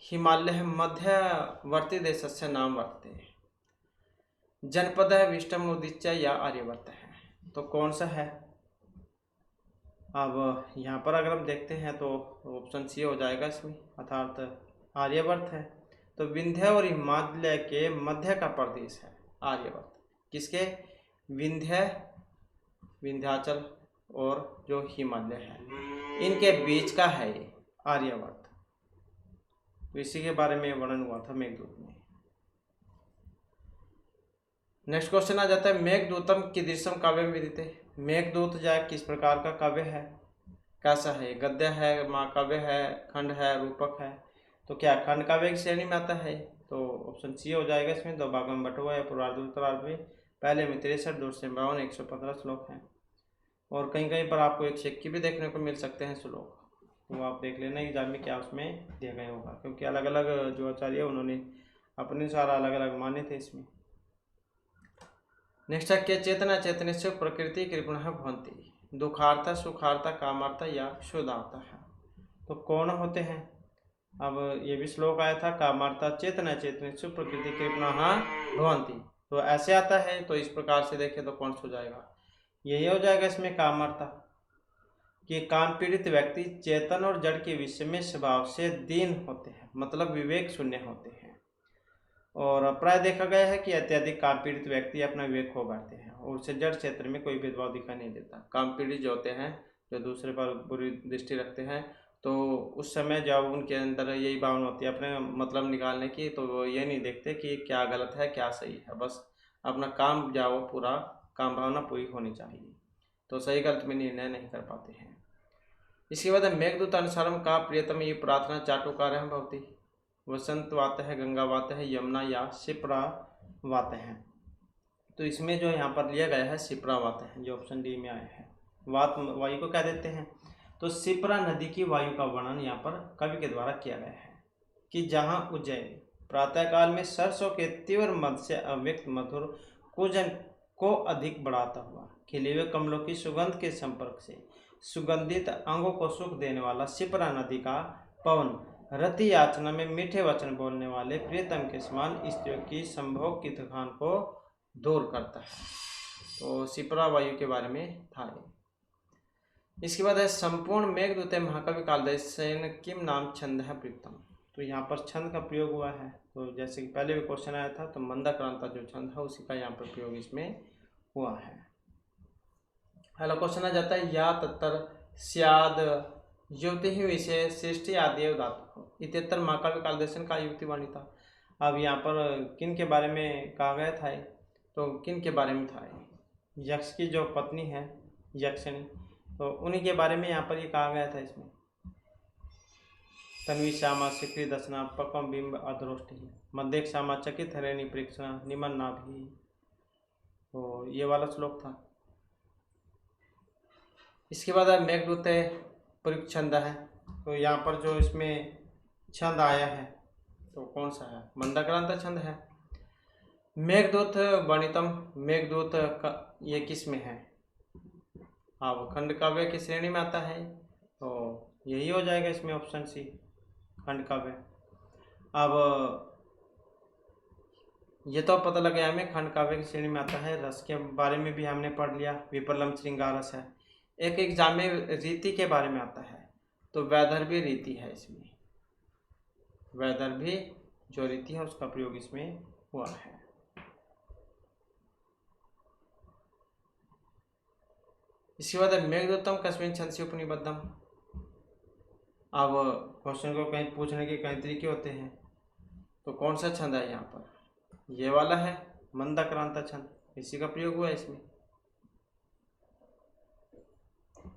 हिमालय मध्यवर्ती देशस्य नाम वर्तते जनपद है विष्टम उदीच्य या आर्यवर्त है। तो कौन सा है? अब यहाँ पर अगर हम देखते हैं तो ऑप्शन सी हो जाएगा इसमें, अर्थात आर्यवर्त है। तो विंध्य और हिमालय के मध्य का प्रदेश है आर्यवर्त। किसके? विंध्य, विंध्याचल और जो हिमालय है, इनके बीच का है ये आर्यवर्त। तो इसी के बारे में वर्णन हुआ था मेघदूत में। नेक्स्ट क्वेश्चन आ जाता है मेघदूतम कीदृशम काव्य विदिते। मेघदूत जो किस प्रकार का काव्य है, कैसा है? गद्य है, महाकाव्य है, खंड है, रूपक है? तो क्या खंड काव्य की श्रेणी में आता है? तो ऑप्शन सी हो जाएगा इसमें। 2 भाग में बटा हुआ है, पूर्वार्ध उत्तरार्ध में। पहले में 63, 252, 115 श्लोक हैं। और कहीं कहीं पर आपको 121 भी देखने को मिल सकते हैं श्लोक, तो आप देख लेना एग्जाम में क्या उसमें दिया गया होगा, क्योंकि अलग अलग जो आचार्य है उन्होंने अपने अनुसार अलग अलग माने थे इसमें। नेक्स्ट है के चेतना चैतन्य प्रकृति कृपण भवंती दुखार्था सुखार्था कामार्था या क्षुधार्था है। तो कौन होते हैं? अब ये भी श्लोक आया था कामार्था चेतना चैतन्य प्रकृति कृपण भवंती, तो ऐसे आता है। तो इस प्रकार से देखें तो कौन सा हो जाएगा? यही हो जाएगा इसमें कामार्था, कि काम पीड़ित व्यक्ति चेतन और जड़ के विषय में स्वभाव से दीन होते हैं, मतलब विवेक शून्य होते हैं। और प्राय देखा गया है कि अत्यधिक काम पीड़ित व्यक्ति अपना विवेक खो बैठते हैं और उसे जड़ क्षेत्र में कोई भेदभाव दिखाई नहीं देता। काम पीड़ित जो होते हैं, जो दूसरे पर बुरी दृष्टि रखते हैं, तो उस समय जब उनके अंदर यही भावना होती है अपने मतलब निकालने की, तो वो ये नहीं देखते कि क्या गलत है क्या सही है, बस अपना काम जाओ पूरा, काम भावना पूरी होनी चाहिए, तो सही गलत में निर्णय नहीं कर पाते हैं। इसके बाद मेघदूत अनुसारम का प्रियतम ये प्रार्थना चाटुकार भवती वसंत वात है, गंगा वात है, यमुना या शिप्रा वात है। तो इसमें जो यहाँ पर लिया गया है शिप्रा वात है, जो ऑप्शन डी में आया है। वात वायु को क्या देते हैं? तो शिप्रा नदी की वायु का वर्णन यहाँ पर कवि के द्वारा किया गया है कि जहाँ उज्जैन प्रातःकाल में सरसों के तीव्र मद से अव्यक्त मधुर कूजन को अधिक बढ़ाता हुआ खिले हुए कमलों की सुगंध के संपर्क से सुगंधित अंगों को सुख देने वाला शिप्रा नदी का पवन रति याचना में मीठे वचन बोलने वाले प्रियतम के समान स्त्रियों की संभोग की थकान को दूर करता है। तो शिप्रा वायु के बारे में था। इसके बाद है संपूर्ण मेघदूते महाकवि कालिदासेन किम नाम छंद है प्रीतम। तो यहाँ पर छंद का प्रयोग हुआ है। तो जैसे कि पहले भी क्वेश्चन आया था, तो मंदाक्रांता जो छंद है उसी का यहाँ पर प्रयोग इसमें हुआ है। अगला क्वेश्चन आ जाता है या तत्तर स्याद युवति ही विषय सृष्टि आदि धातु इतर महाकाव्य कालिदासेन का युक्ति वाणी था। अब यहाँ पर किन के बारे में कहा गया था? तो किन के बारे में था? यक्ष की जो पत्नी है यक्षिणी, तो उन्हीं के बारे में यहाँ पर ये कहा गया था इसमें। तन्वी श्यामा शिखरी दशना पक्वम बिंब अधरोष्टि मध्य श्यामा चकित हरेणी परीक्षणा निमन नाभि। तो ये वाला श्लोक था। इसके बाद मेघदूत प्रयुक्त छंद है। तो यहाँ पर जो इसमें छंद आया है तो कौन सा है? मंदाक्रांता छंद है। मेघदूत वर्णितम, मेघदूत ये किस में है? अब खंड काव्य की श्रेणी में आता है, तो यही हो जाएगा इसमें ऑप्शन सी, खंड काव्य। अब ये तो पता लग गया हमें खंड काव्य की श्रेणी में आता है। रस के बारे में भी हमने पढ़ लिया, विपलम श्रृंगार रस है। एक एग्जाम में रीति के बारे में आता है, तो वैदर्भी रीति है इसमें, वैदर्भी जो रीति है उसका प्रयोग इसमें हुआ है। इसके बाद मेघदूतम कस्मिन छंद से उपनिबद्धम। अब क्वेश्चन को कहीं पूछने के कई तरीके होते हैं, तो कौन सा छंद है यहाँ पर? ये वाला है मंदाक्रांता छंद, इसी का प्रयोग हुआ है इसमें।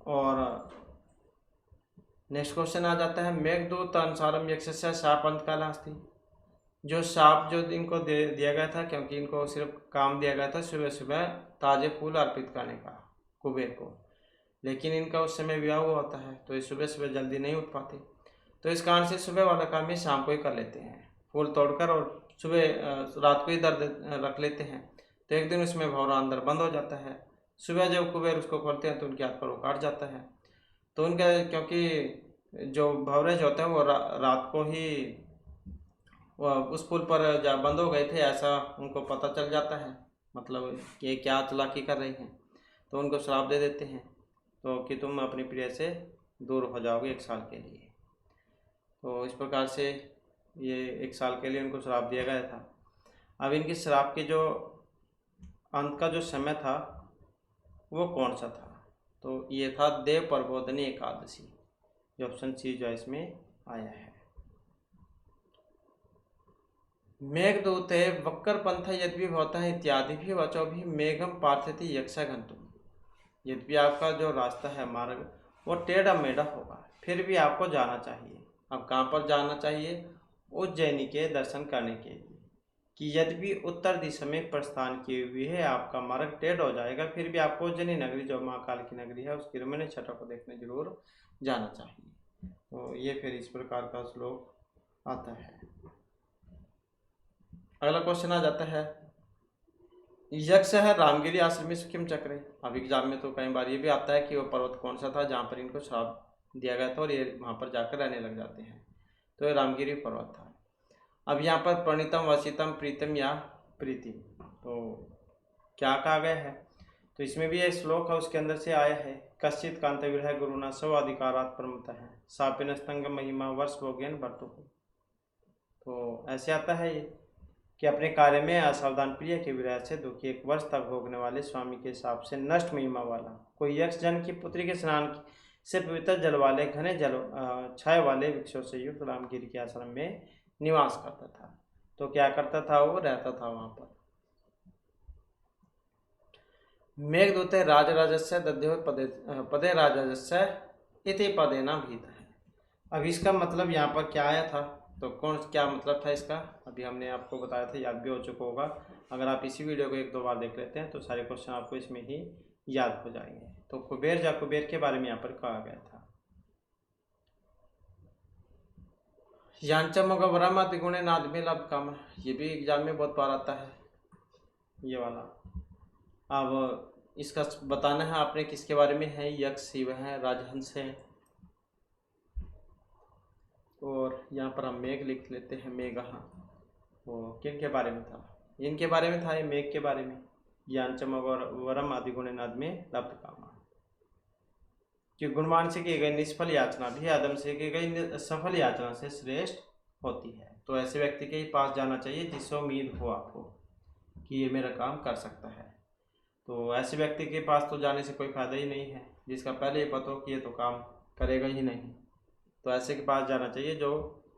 और नेक्स्ट क्वेश्चन आ जाता है, मेघदूत अनुसारम यक्षस्य शाप अंतकालास्ति। जो शाप जो इनको दिया गया था, क्योंकि इनको सिर्फ काम दिया गया था सुबह सुबह ताजे फूल अर्पित करने का कुबेर को, लेकिन इनका उस समय विवाह हुआ होता है, तो ये सुबह सुबह जल्दी नहीं उठ पाते, तो इस कारण से सुबह वाला काम ये शाम को ही कर लेते हैं, फूल तोड़कर, और सुबह रात को ही दर्द रख लेते हैं। तो एक दिन उसमें भौरा अंदर बंद हो जाता है, सुबह जब कुबेर उसको खोलते हैं तो उनके हाथ पर वो काट जाता है। तो उनका, क्योंकि जो भवरेज होते हैं वो रात को ही उस पुल पर जा बंद हो गए थे, ऐसा उनको पता चल जाता है, मतलब ये क्या चालाकी कर रही हैं, तो उनको श्राप दे देते हैं, तो कि तुम अपनी प्रिय से दूर हो जाओगे 1 साल के लिए। तो इस प्रकार से ये 1 साल के लिए उनको श्राप दिया गया था। अब इनकी श्राप के जो अंत का जो समय था वो कौन सा था? तो ये था देव प्रबोधनी एकादशी, जो ऑप्शन सी जो इसमें आया है। मेघदूते वक्र पंथ यद्यपि भवतः इत्यादि भी वचो भी मेघम पार्थति यक्षघंटुम। यद्यपि आपका जो रास्ता है, मार्ग, वो टेढ़ा मेढ़ा होगा, फिर भी आपको जाना चाहिए। अब कहाँ पर जाना चाहिए? उज्जैनी के दर्शन करने के लिए, कि यद्यपि उत्तर दिशा में प्रस्थान किए हुए है, आपका मार्ग टेढ़ हो जाएगा, फिर भी आपको उज्जैनी नगरी, जो महाकाल की नगरी है, उसकी रमणीय छटा को देखने जरूर जाना चाहिए। तो ये फिर इस प्रकार का श्लोक आता है। अगला क्वेश्चन आ जाता है, यक्ष है रामगिरी आश्रमी सुखिम चक्रे। अब एग्जाम में तो कई बार ये भी आता है कि वो पर्वत कौन सा था जहाँ पर इनको श्राप दिया गया था और ये वहाँ पर जाकर रहने लग जाते हैं, तो ये रामगिरी पर्वत था। अब यहाँ पर प्रणीतम वसितम प्रीतम या प्रीति, तो क्या कहा गया है? तो इसमें भी एक श्लोक है, उसके अंदर से आया है, कश्चित कांतविरह गुरुना सव अधिकारात प्रमत है सापिन स्तंग महिमा वर्ष भोग्यन भर्तु। तो ऐसे आता है ये कि अपने कार्य में असावधान प्रिय के विरह से दुखी 1 वर्ष तक भोगने वाले स्वामी के हिसाब से नष्ट महिमा वाला कोई यक्ष जन की पुत्री के स्नान से पवित्र जल वाले घने जल छाए वाले वृक्षों से युक्त रामगिरी के आश्रम में निवास करता था। तो क्या करता था? वो रहता था वहां पर। मेघदूते राजराजस्य दध्यो पदे पदे राजराजस्य इति पदेना भीत है। अब इसका मतलब यहाँ पर क्या आया था? तो क्या मतलब था इसका? अभी हमने आपको बताया था, याद भी हो चुका होगा। अगर आप इसी वीडियो को 1-2 बार देख लेते हैं तो सारे क्वेश्चन आपको इसमें ही याद हो जाएंगे। तो कुबेर के बारे में यहाँ पर कहा गया था। यांचम गवरम अतिगुणे नादमे लब काम, ये भी एग्जाम में बहुत बार आता है, ये वाला। अब इसका बताना है आपने किसके बारे में है? यक्ष शिव है, राजहंस है, और यहाँ पर हम मेघ लिख लेते हैं, मेघ। वो किन के बारे में था? इनके बारे में था, ये मेघ के बारे में। ज्ञानचम वरम आदि गुण नाद में लब्ध कामा, कि गुणवान से की गई निष्फल याचना भी आदम से की गई सफल याचना से श्रेष्ठ होती है। तो ऐसे व्यक्ति के पास जाना चाहिए जिससे उम्मीद हो आपको कि ये मेरा काम कर सकता है। तो ऐसे व्यक्ति के पास तो जाने से कोई फायदा ही नहीं है, जिसका पहले ही पता हो कि ये तो काम करेगा ही नहीं। तो ऐसे के पास जाना चाहिए जो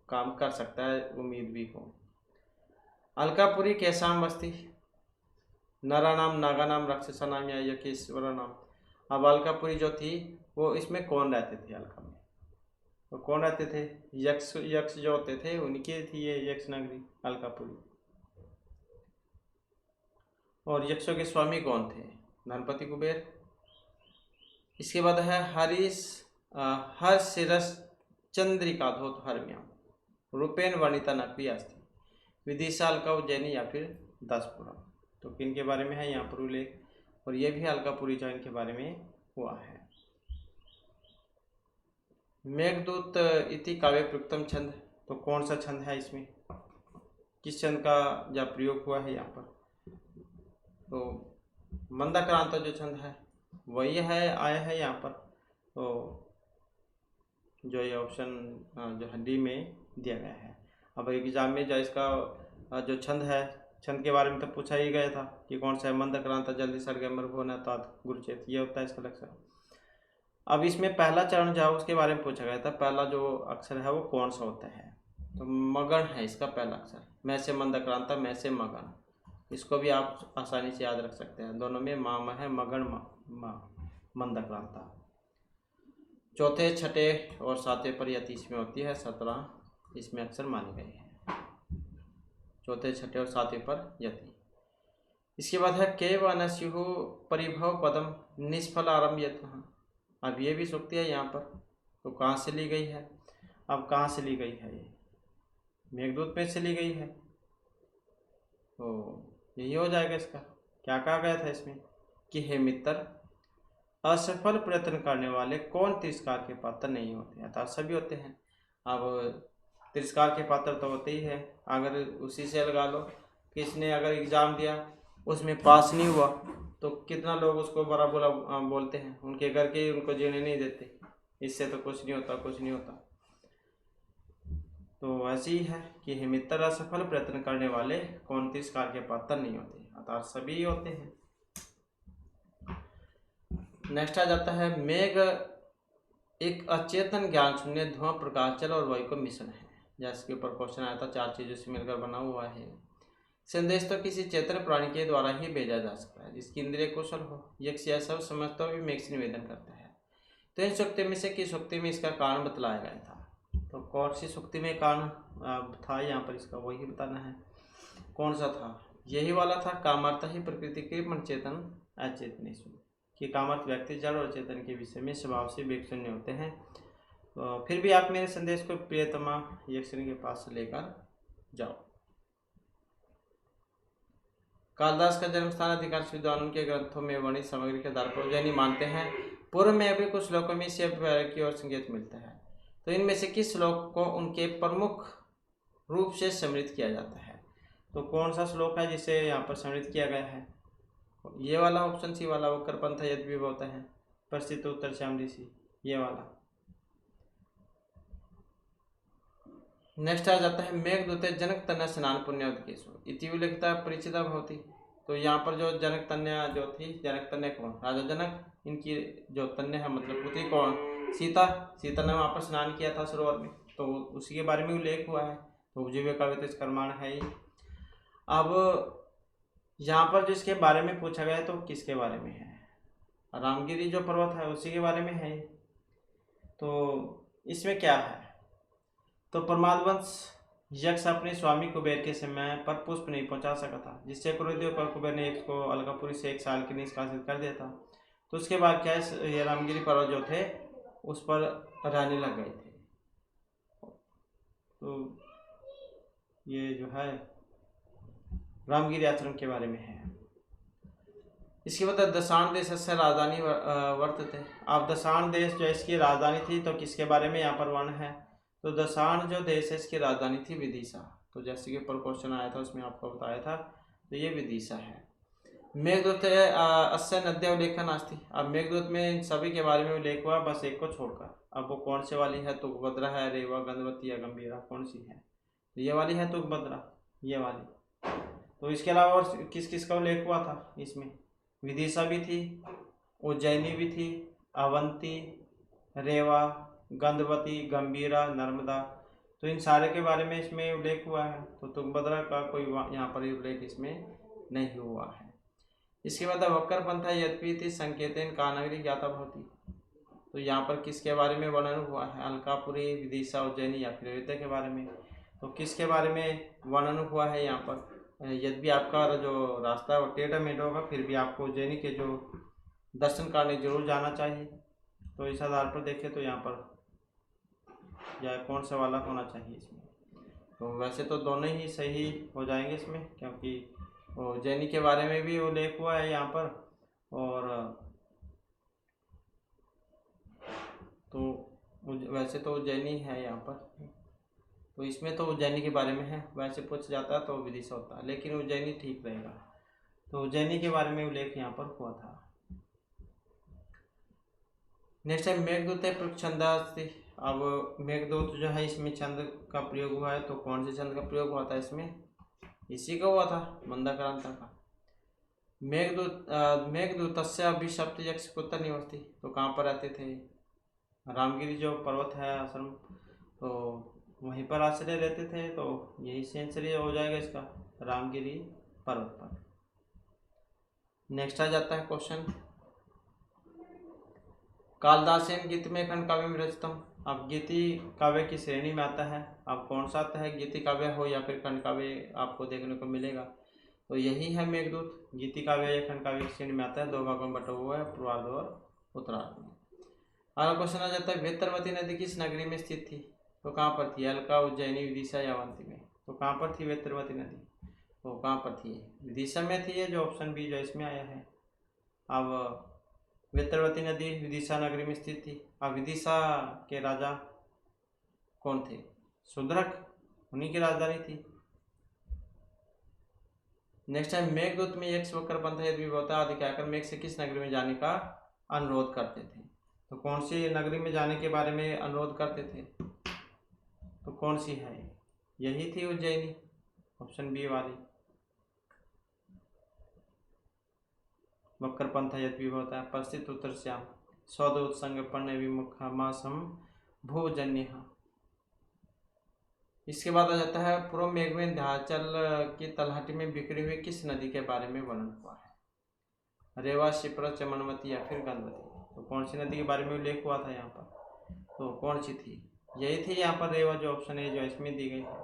काम कर सकता है, उम्मीद भी हो। अलकापुरी कैसाम बस्ती, नरानाम नागानाम राक्षसानाम या यकेश्वर नाम। अब अलकापुरी जो थी वो इसमें कौन रहते थे? अलका में तो कौन रहते थे? यक्ष जो होते थे उनकी थी ये यक्ष नगरी अलकापुरी। और यक्षों के स्वामी कौन थे? धनपति कुबेर। इसके बाद है हर शिरस चंद्रिका धोत हरम्याम रूपेन वनिता नकली अस्थि विदिशा अलका उज्जैनी या फिर दासपुरा। तो किन के बारे में है यहाँ पर उल्लेख? और ये भी अलकापुरी जो इनके बारे में हुआ है। मेघदूत इति काव्य प्रयुक्तम छंद, तो कौन सा छंद है इसमें? किस छंद का जब प्रयोग हुआ है यहाँ पर? तो मंदाक्रांता जो छंद है वही है, आया है यहाँ पर। तो जो ये ऑप्शन जो डी में दिया गया है। अब एग्जाम में जो इसका जो छंद है, छंद के बारे में तो पूछा ही गया था कि कौन सा है। मंदाक्रांता जल्दी सड़ गया मरुभुवन तात गुरुचेत, ये होता है इसका लक्षण। अब इसमें पहला चरण जो है उसके बारे में पूछा गया था। पहला जो अक्षर है वो कौन सा होता है, तो मगन है इसका पहला अक्षर। मैं से मंदक्रांता, मैं से मगन, इसको भी आप आसानी से याद रख सकते हैं। दोनों में माम है, मगन मंदक्रांता। चौथे, छठे और सातवें पर यति इसमें होती है। 17 इसमें अक्षर माने गए हैं, चौथे, छठे और सातवें पर यति। इसके बाद है के वनस्यु परिभव पदम निष्फल आरम्भ यत्न। अब ये भी सूक्ति है यहाँ पर, तो कहाँ से ली गई है? अब कहाँ से ली गई है? ये मेघदूत में से ली गई है, तो यही हो जाएगा इसका। क्या कहा गया था इसमें कि हे मित्र, असफल प्रयत्न करने वाले कौन तिरस्कार के पात्र नहीं होते, अर्थात सभी होते हैं। अब तिरस्कार के पात्र तो होते ही है। अगर उसी से लगा लो, किसने अगर एग्ज़ाम दिया उसमें पास नहीं हुआ तो कितना लोग उसको बड़ा बुरा बोलते हैं, उनके घर के उनको जीने नहीं देते, इससे तो कुछ नहीं होता, कुछ नहीं होता। तो ऐसे ही है कि हे मित्र, असफल प्रयत्न करने वाले कौन तिरस्कार के पात्र नहीं होते, अर्थात सभी होते हैं। नेक्स्ट आ जाता है मेघ एक अचेतन ज्ञान शून्य धुआं, प्रकाश, जल और वायु का मिश्रण है। जैसे के ऊपर क्वेश्चन आया था, 4 चीजों से मिलकर बना हुआ है। संदेश तो किसी चेतन प्राणी के द्वारा ही भेजा जा सकता है जिसकी इंद्रिय कुशल हो। यक्ष यह सब समझता भी मेघ से निवेदन करता है। तो इन शक्ति में से किस शक्ति में इसका कारण बतलाया गया था? तो कौन सी शक्ति में कारण था यहाँ पर, इसका वही बताना है। कौन सा था? यही वाला था, कामर्थ ही प्रकृति के मन चेतन अचेतन, कि कामर्थ व्यक्ति जड़ और चेतन के विषय में स्वभाव से वेग शून्य होते हैं। तो फिर भी आप मेरे संदेश को प्रियतमा यक्षिणी के पास लेकर जाओ। कालिदास का जन्म स्थान अधिकांश विद्वानों के ग्रंथों में वर्णित सामग्री के आधार पर उज्जैनी मानते हैं। पूर्व में अभी कुछ श्लोकों में इसे की ओर संकेत मिलता है। तो इनमें से किस श्लोक को उनके प्रमुख रूप से सम्मिलित किया जाता है? तो कौन सा श्लोक है जिसे यहाँ पर सम्मिलित किया गया है? ये वाला ऑप्शन सी वाला, वक्र पंथ यद भी होता है, प्रसिद्ध उत्तर श्याम ऋषि, ये वाला। नेक्स्ट आ जाता है मेघदूते जनक तन्या स्नान पुण्योदकेशु इति विलिखिता परिचिता भवति। तो यहाँ पर जो जनक तन्या जो थी, जनक तन्या कौन? राजा जनक, इनकी जो तन्या है मतलब पुत्री कौन? सीता। सीता ने वहाँ पर स्नान किया था सरोवर में, तो उसी के बारे में उल्लेख हुआ है। तो उपजीविका वित्त कर्माण है ही। अब यहाँ पर जिसके बारे में पूछा गया है तो किसके बारे में है? रामगिरी जो पर्वत है उसी के बारे में है। तो इसमें क्या है? तो प्रमादवंश यक्ष अपने स्वामी कुबेर के समय पर पुष्प नहीं पहुंचा सका था, जिससे क्रोधित होकर कुबेर ने यक्ष को अलकापुरी से 1 साल के निष्कासित कर दिया था। तो उसके बाद क्या है, ये रामगिरी पर्वत जो थे उस पर रहने लग गए थे। तो ये जो है रामगिरी आश्रम के बारे में है। इसके बाद दशाण देश से राजधानी वर्तते। अब दशाण देश जो इसकी राजधानी थी, तो किसके बारे में यहाँ पर वर्ण है? तो दशाण जो देश है इसकी राजधानी थी विदिशा। तो जैसे कि ऊपर क्वेश्चन आया था उसमें आपको बताया था, तो ये विदिशा है। मेघदूत अस्य नद्या उल्लेखन आस्ती। अब मेघदूत में इन सभी के बारे में उल्लेख हुआ, बस एक को छोड़कर। अब वो कौन से वाली है? तुंगभद्रा है, रेवा, गंधवती या गंभीरा, कौन सी है? तो ये वाली है तुंगभद्रा, ये वाली। तो इसके अलावा और किस किस का उल्लेख हुआ था इसमें? विदिशा भी थी, उज्जैनी भी थी, अवंती, रेवा, गंधवती, गंभीरा, नर्मदा। तो इन सारे के बारे में इसमें उल्लेख हुआ है। तो तुंगभद्रा का कोई यहाँ पर उल्लेख इसमें नहीं हुआ है। इसके बाद वक्र पंथा यद्यपि संकेतन कानगरी ज्ञाता भवति। तो यहाँ पर किसके बारे में वर्णन हुआ है? अलकापुरी, विदिशा, उज्जैनी या फिर अयोध्या के बारे में। तो किसके बारे में वर्णन हुआ है यहाँ पर? यद्यपि आपका जो रास्ता है वो टेढ़ा मेढ़ा होगा, फिर भी आपको उज्जैनी के जो दर्शन करने जरूर जाना चाहिए। तो इस आधार पर देखें तो यहाँ पर या कौन सा वाला होना चाहिए इसमें? तो वैसे तो दोनों ही सही हो जाएंगे इसमें, क्योंकि उज्जैनी के बारे में भी उल्लेख हुआ है यहाँ पर, और तो वैसे तो उज्जैनी है यहाँ पर, तो इसमें तो उज्जैनी के बारे में है। वैसे पूछ जाता है तो विदिशा होता है, लेकिन उज्जैनी ठीक रहेगा। तो उज्जैनी के बारे में उल्लेख यहाँ पर हुआ था। नेक्स्ट है मेघदूत छंद। अब मेघदूत जो है इसमें छंद का प्रयोग हुआ है, तो कौन से छंद का प्रयोग हुआ था इसमें? इसी का हुआ था, मंदाक्रांता का। मेघदूत मेघदूतस्य अभिशप्त यक्ष पुत्र निवासी। तो कहाँ पर रहते थे? रामगिरी जो पर्वत है आश्रम, तो वहीं पर आश्रय रहते थे, तो यही से आंसर हो जाएगा इसका, रामगिरी पर्वत पर। नेक्स्ट आ जाता है क्वेश्चन, कालिदासेन गीति में खंड काव्य में रचितम। अब गीति काव्य की श्रेणी में आता है, अब कौन सा आता है, गीति काव्य हो या फिर खंड काव्य आपको देखने को मिलेगा। तो यही है मेघदूत, गीति काव्य या खंड काव्य की श्रेणी में आता है, 2 भागों में बटा हुआ है, पूर्वार्ध और उत्तरार्ध में। अगला क्वेश्चन आ जाता है, वेतरवती नदी किस नगरी में स्थित थी। तो कहाँ पर थी, अलका, उज्जैनी, विदिशा या अवंती में। तो कहाँ पर थी वेतरवती नदी, तो कहाँ पर थी, विदिशा में थी, जो ऑप्शन बी जो इसमें आया है। अब वेतरवती नदी विदिशा नगरी में स्थित थी। अब विदिशा के राजा कौन थे, शूद्रक, उन्हीं की राजधानी थी। नेक्स्ट है, मेघदूत में यक्ष वक्र पंथ यदि होता आदि क्या कर मेघ से किस नगरी में जाने का अनुरोध करते थे। तो कौन सी नगरी में जाने के बारे में अनुरोध करते थे, तो कौन सी है, यही थी उज्जैनी, ऑप्शन बी वाली। वक्र पंथ यदि होता है, परिस्थित उत्तर श्याम, सौद उत्संग पर्ण विमुख मासम भूजन्य। इसके बाद आ जाता है, पूर्व मेघ में विंध्याचल की तलहटी में बिखरी हुई किस नदी के बारे में वर्णन हुआ है, रेवा, शिप्रा, चमनवती या फिर गंधवती। तो कौन सी नदी के बारे में उल्लेख हुआ था यहाँ पर, तो कौन सी थी, यही थी यहाँ पर रेवा, जो ऑप्शन है जो इसमें दी गई है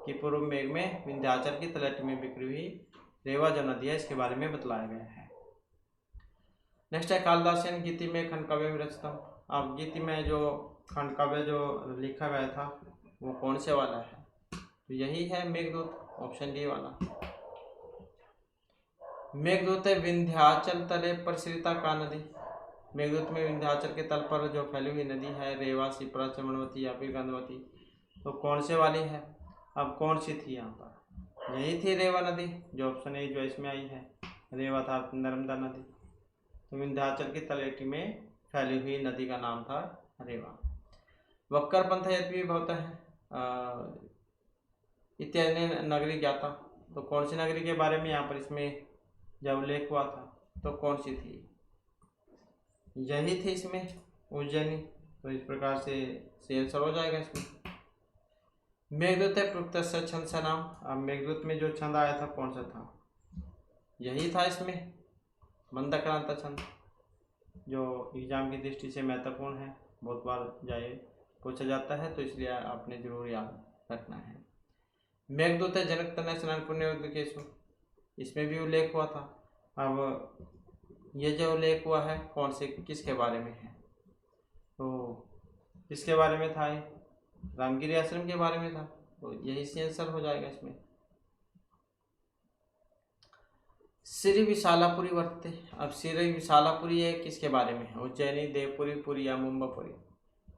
कि पूर्व मेघ में विंध्याचल की तलहटी में बिखरी हुई रेवा जो नदी है, इसके बारे में बतलाया गया है। नेक्स्ट है, कालिदासेन गीति में खंड काव्य में रचितम। अब गीति में जो खंड काव्य जो लिखा गया था वो कौन से वाला है, तो यही है मेघदूत, ऑप्शन डी वाला। मेघदूत है विंध्याचल तले प्रसरिता का नदी। मेघदूत में विंध्याचल के तल पर जो फैली हुई नदी है, रेवा, शिप्रा, चमनवती या फिर गंधवती, तो कौन से वाली है। अब कौन सी थी यहाँ पर, यही थी रेवा नदी, जो ऑप्शन ए जो इसमें आई है, रेवा था नर्मदा नदी। तो विंध्याचल की तलहटी में फैली हुई नदी का नाम था रेवा। वक्र पंथ यद्यपि होता है इत्यादि नगरी ज्ञाता। तो कौन सी नगरी के बारे में यहाँ पर इसमें जब उल्लेख हुआ था, तो कौन सी थी, यही थी इसमें उज्जैनी। तो इस प्रकार से आंसर हो जाएगा इसमें। मेघदूत है प्रयुक्त छंद सा नाम। अब मेघदूत में जो छंद आया था कौन सा था, यही था इसमें मंदक्रांत छंद, जो एग्जाम की दृष्टि से महत्वपूर्ण है, बहुत बार जाए पूछा जाता है, तो इसलिए आपने जरूर याद रखना है। मेघदूत है जनक तनय स्नान पुण्य केशु, इसमें भी उल्लेख हुआ था। अब ये जो उल्लेख हुआ है कौन से किसके बारे में है, तो किसके बारे में था, रामगिरी आश्रम के बारे में था, तो यही से आंसर हो जाएगा इसमें। श्री विशालापुरी वर्तते। अब श्री विशालापुरी है किसके बारे में है, उज्जैनी, देवपुरी, पुरी या मुंबापुरी,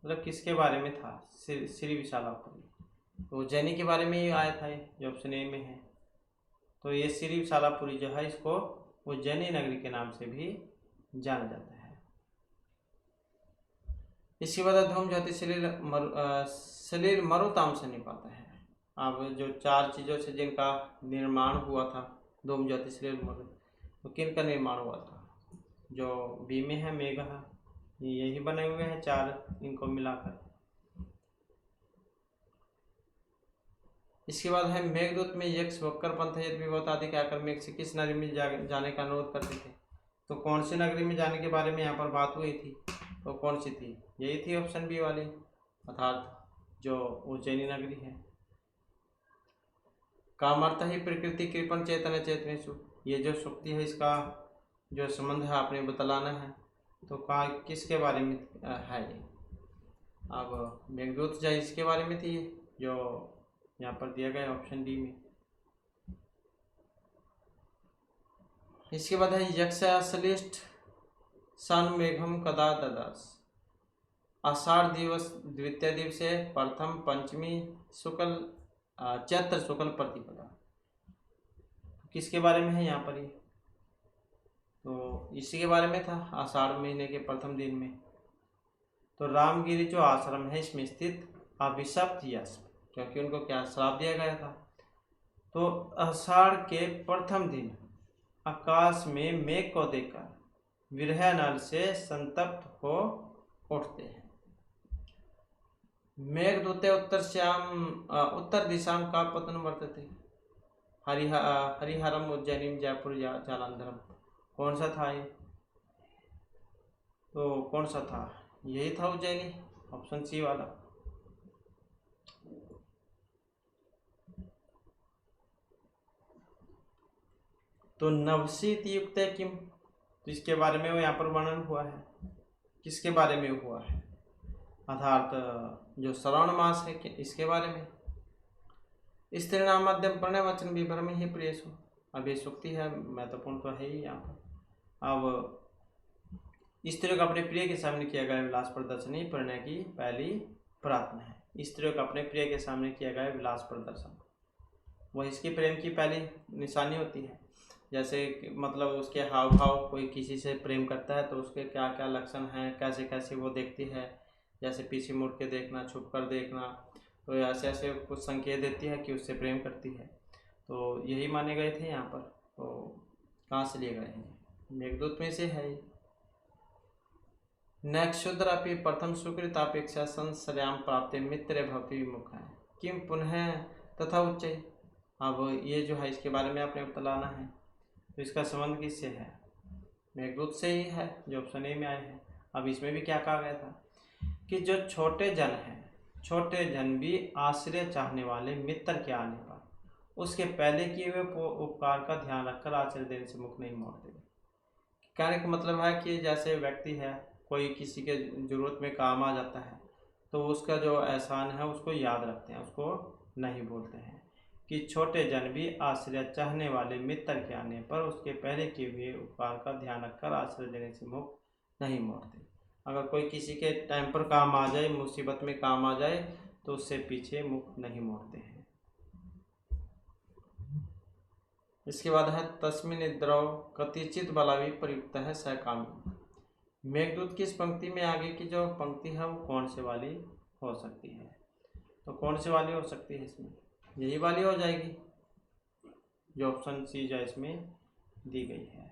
मतलब किसके बारे में था श्री विशालापुरी, तो उज्जैनी के बारे में ही आया था, जो ऑप्शन ए में है। तो ये श्री विशालापुरी जो है, इसको उज्जैनी नगरी के नाम से भी जाना जाता है। इसके बाद धूम ज्योति सलील मरुताम से निपाता है। अब जो 4 चीज़ों से जिनका निर्माण हुआ था धूम ज्योति सलील मरु, तो किन का निर्माण हुआ था, जो बी में है मेघ, यही बने हुए हैं 4, इनको मिलाकर। इसके बाद है मेघदूत में यक्ष वक्र पंथ यदि विभूत आदि क्या कर मेघ से किस नगरी में जाने का अनुरोध करते थे। तो कौन सी नगरी में जाने के बारे में यहाँ पर बात हुई थी, तो कौन सी थी, यही थी ऑप्शन बी वाली, अर्थात जो उज्जैनी नगरी है। कामर्थ ही प्रकृति कृपण चेतन चेतनेशु, ये जो सुक्ति है इसका जो संबंध है आपने बतलाना है, तो किसके बारे में है ये। अब मेघदूत जो इसके बारे में थी, जो यहाँ पर दिया गया ऑप्शन डी में। इसके बाद है यक्ष श्लिष्ट सन मेघम कदा ददास। आषाढ़ दिवस द्वितीय दिवसे प्रथम पंचमी शुक्ल चैत्र शुक्ल प्रतिपदा, किसके बारे में है यहाँ पर ये, तो इसी के बारे में था, आषाढ़ महीने के प्रथम दिन में। तो रामगिरी जो आश्रम है इसमें स्थित अभिशप्त यश, क्योंकि उनको क्या श्राप दिया गया था। तो आषाढ़ के प्रथम दिन आकाश में मेघ को देखकर विरह नल से संतप्त हो उठते हैं। मेघदूते उत्तर दिशां का पतनं वर्तते। हरिहरम उज्जैनीम जयपुर जालंधरम। कौन सा था ये? तो कौन सा था? यही था उज्जैनी, ऑप्शन सी वाला। तो नवशीत युक्त किम, तो इसके बारे में वो यहाँ पर वर्णन हुआ है। किसके बारे में हुआ है? अर्थात जो श्रावण मास है इसके बारे में। स्त्री नाम मध्यम प्रणय वचन विभ्रम ही प्रियसु। अब ये सूक्ति है, महत्वपूर्ण तो है ही यहाँ पर। अब स्त्रियों का अपने प्रिय के सामने किया गया विलास प्रदर्शन ही प्रणय की पहली प्रार्थना है। स्त्रियों का अपने प्रिय के सामने किया गया विलास प्रदर्शन वह इसकी प्रेम की पहली निशानी होती है। जैसे मतलब उसके हाव भाव, कोई किसी से प्रेम करता है तो उसके क्या क्या लक्षण हैं, कैसे कैसे वो देखती है, जैसे पीछे मुड़ के देखना, छुप कर देखना, तो ऐसे ऐसे कुछ संकेत देती है कि उससे प्रेम करती है। तो यही माने गए थे यहाँ पर। तो कहाँ से लिए गए हैं? मेघदूत में से है। नक्षुद्र अपि प्रथम सुकृतापेक्षा संश्रयाम प्राप्ति मित्र भवति विमुख है किम पुनः तथा उच्च। अब ये जो है इसके बारे में आपने बतलाना है। तो इसका संबंध किससे है? मेघदूत से ही है, जो ऑप्शन ए में आए हैं। अब इसमें भी क्या कहा गया था कि जो छोटे जन हैं, छोटे जन भी आश्रय चाहने वाले मित्र के आने पर उसके पहले किए हुए उपकार का ध्यान रखकर आश्रय देने से मुख नहीं मोड़ते। कहने का मतलब है कि जैसे व्यक्ति है, कोई किसी के जरूरत में काम आ जाता है तो उसका जो एहसान है उसको याद रखते हैं, उसको नहीं भूलते हैं। कि छोटे जन भी आश्रय चाहने वाले मित्र के आने पर उसके पहले किए हुए उपकार का ध्यान रखकर आश्रय देने से मुख नहीं मोड़ते। अगर कोई किसी के टाइम पर काम आ जाए, मुसीबत में काम आ जाए, तो उससे पीछे मुख नहीं मोड़ते हैं। इसके बाद है तस्मिन् द्रव कतिचित बलावी प्रयुक्त है सहकामी। मेघदूत की इस पंक्ति में आगे की जो पंक्ति है वो कौन से वाली हो सकती है? तो कौन से वाली हो सकती है इसमें? यही वाली हो जाएगी जो ऑप्शन सी जो इसमें दी गई है।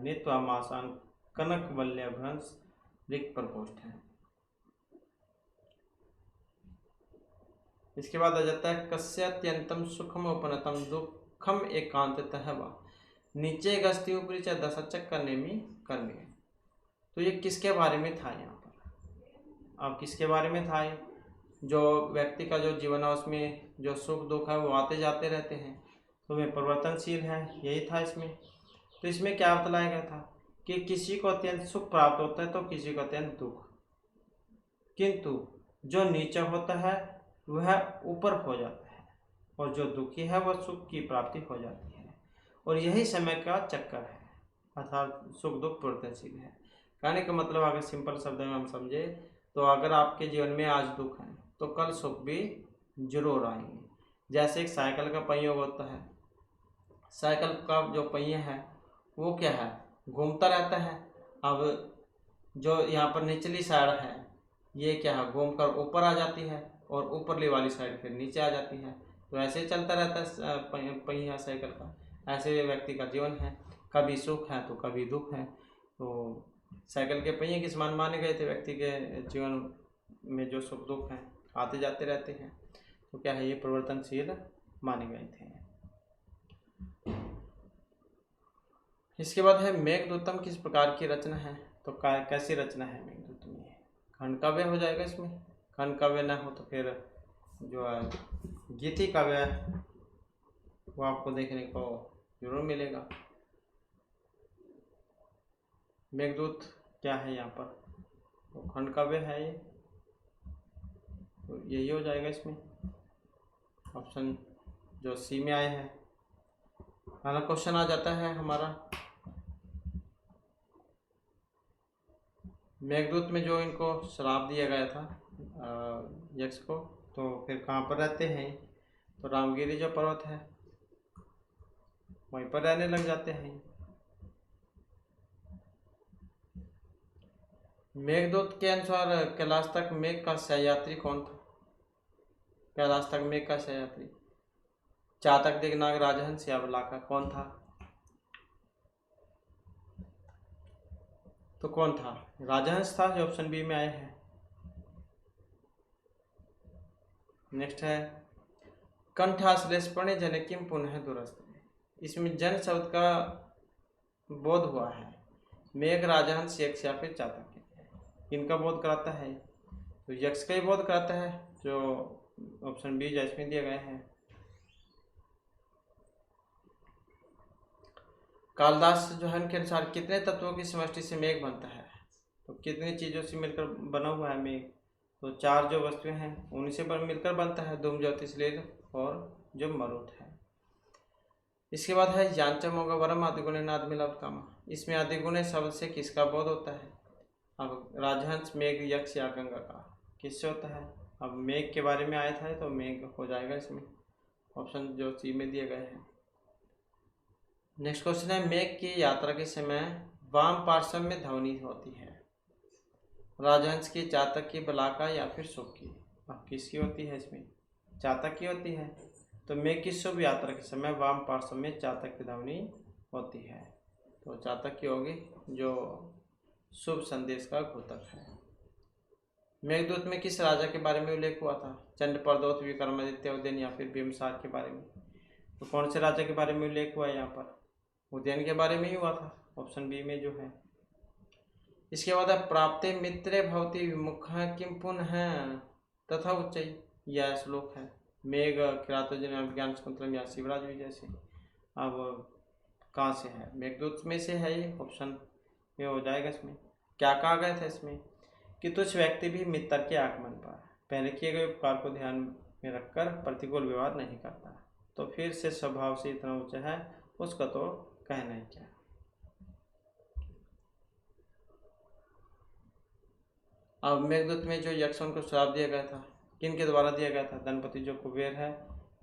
नित्वामासान कनक वल्लभ्रंश रिक्त प्रकोष्ठ है। इसके बाद आ जाता है कस्य अत्यंतम सुखम उपनतम दुखम एकांततः वा नीचे गस्ती ऊपरी चाहे दशचक करने में कर्मी। तो ये किसके बारे में था यहाँ पर? अब किसके बारे में था ये? जो व्यक्ति का जो जीवन है उसमें जो सुख दुख है वो आते जाते रहते हैं, तो वे परिवर्तनशील है, यही था इसमें। तो इसमें क्या बतलाया गया था कि किसी को अत्यंत सुख प्राप्त होता है तो किसी को अत्यंत दुख, किंतु जो नीचे होता है वह ऊपर हो जाता है और जो दुखी है वह सुख की प्राप्ति हो जाती है। और यही समय का चक्कर है, अर्थात सुख दुख परिवर्तनशील है। कहने का मतलब अगर सिंपल शब्द में हम समझे तो अगर आपके जीवन में आज दुख है तो कल सुख भी जरूर आएंगे। जैसे एक साइकिल का पहिया होता है, साइकिल का जो पहिया है वो क्या है, घूमता रहता है। अब जो यहाँ पर निचली साइड है ये क्या है, घूमकर ऊपर आ जाती है और ऊपरली वाली साइड फिर नीचे आ जाती है। तो ऐसे ही चलता रहता है पहिया साइकिल का। ऐसे व्यक्ति का जीवन है, कभी सुख है तो कभी दुख है। तो साइकिल के पहिए के समान माने गए थे व्यक्ति के जीवन में जो सुख दुख हैं आते जाते रहते हैं। तो क्या है, ये परिवर्तनशील माने गए थे। इसके बाद है मेघदूतम किस प्रकार की रचना है? तो कैसी रचना है मेघदूत में? खंड काव्य हो जाएगा इसमें। खंड काव्य ना हो तो फिर जो है गीति काव्य वो आपको देखने को जरूर मिलेगा। मेघदूत क्या है यहाँ पर? तो खंड काव्य है ये, तो यही हो जाएगा इसमें ऑप्शन जो सी में आए हैं। अगला क्वेश्चन आ जाता है हमारा मेघदूत में जो इनको श्राप दिया गया था यक्ष को, तो फिर कहाँ पर रहते हैं? तो रामगिरी जो पर्वत है वहीं पर रहने लग जाते हैं। मेघदूत के अनुसार कैलाश तक मेघ का सहयात्री कौन था? कैलाश तक मेघ का सहयात्री चातक दिगनाग राजहंस या बलाका कौन था? तो कौन था? राजहंस था, जो ऑप्शन बी में आए हैं। नेक्स्ट है कंठाश्लेषपणे जन किम पुनः दुरस्त। इसमें जन शब्द का बोध हुआ है। मेघ राजहंस यक्ष या फिर चातक। इनका बोध कराता है तो यक्ष का ही बोध कराता है, जो ऑप्शन बी जो इसमें दिए गए हैं। कालिदास जो है उनके अनुसार कितने तत्वों की समष्टि से मेघ बनता है? तो कितनी चीज़ों से मिलकर बना हुआ है मेघ? तो 4 जो वस्तुएं हैं उन्हीं से मिलकर बनता है, धूम ज्योतिष लील और जो मरुत है। इसके बाद है यांचमोगा वरम आदिगुणे नाद मिलाप कामा। इसमें आदिगुणे शब्द से किसका बोध होता है? अब राजहंस, मेघ, यक्ष या गंगा का किससे होता है? अब मेघ के बारे में आया था तो मेघ हो जाएगा इसमें, ऑप्शन जो सी में दिए गए हैं। नेक्स्ट क्वेश्चन है मेघ की यात्रा के समय वाम पार्श्व में ध्वनि होती है। राजहंस की, चातक की, बलाका या फिर शुभ की। अब किसकी होती है इसमें? चातक की होती है। तो मेघ की शुभ यात्रा के समय वाम पार्श्व में चातक की ध्वनि होती है, तो चातक की होगी जो शुभ संदेश का घोतक है। मेघदूत में किस राजा के बारे में उल्लेख हुआ था? चंड, प्रदोत, विक्रमादित्य, उदयन या फिर बिम्बसार के बारे में। तो कौन से राजा के बारे में उल्लेख हुआ है यहाँ पर? उदयन के बारे में ही हुआ था, ऑप्शन बी में जो है। इसके बाद है प्राप्ते मित्रे भवती विमुख किम पुनः तथा उच्चई। यह श्लोक है मेघ, किरातोजन, विज्ञान शाकुंतलम या शिवराज विजय से। अब कहाँ से है? मेघदूत में से है ये, ऑप्शन ये हो जाएगा। इसमें क्या कहा गया था इसमें कि तुच्छ व्यक्ति भी मित्र के आगमन पर पहले किए गए उपकार को ध्यान में रखकर प्रतिकूल व्यवहार नहीं करता, तो फिर से स्वभाव से इतना ऊंचा है उसका तो कहना ही क्या। अब मेघदूत में जो यक्षों को श्राप दिया गया था, किन के द्वारा दिया गया था? धनपति जो कुबेर है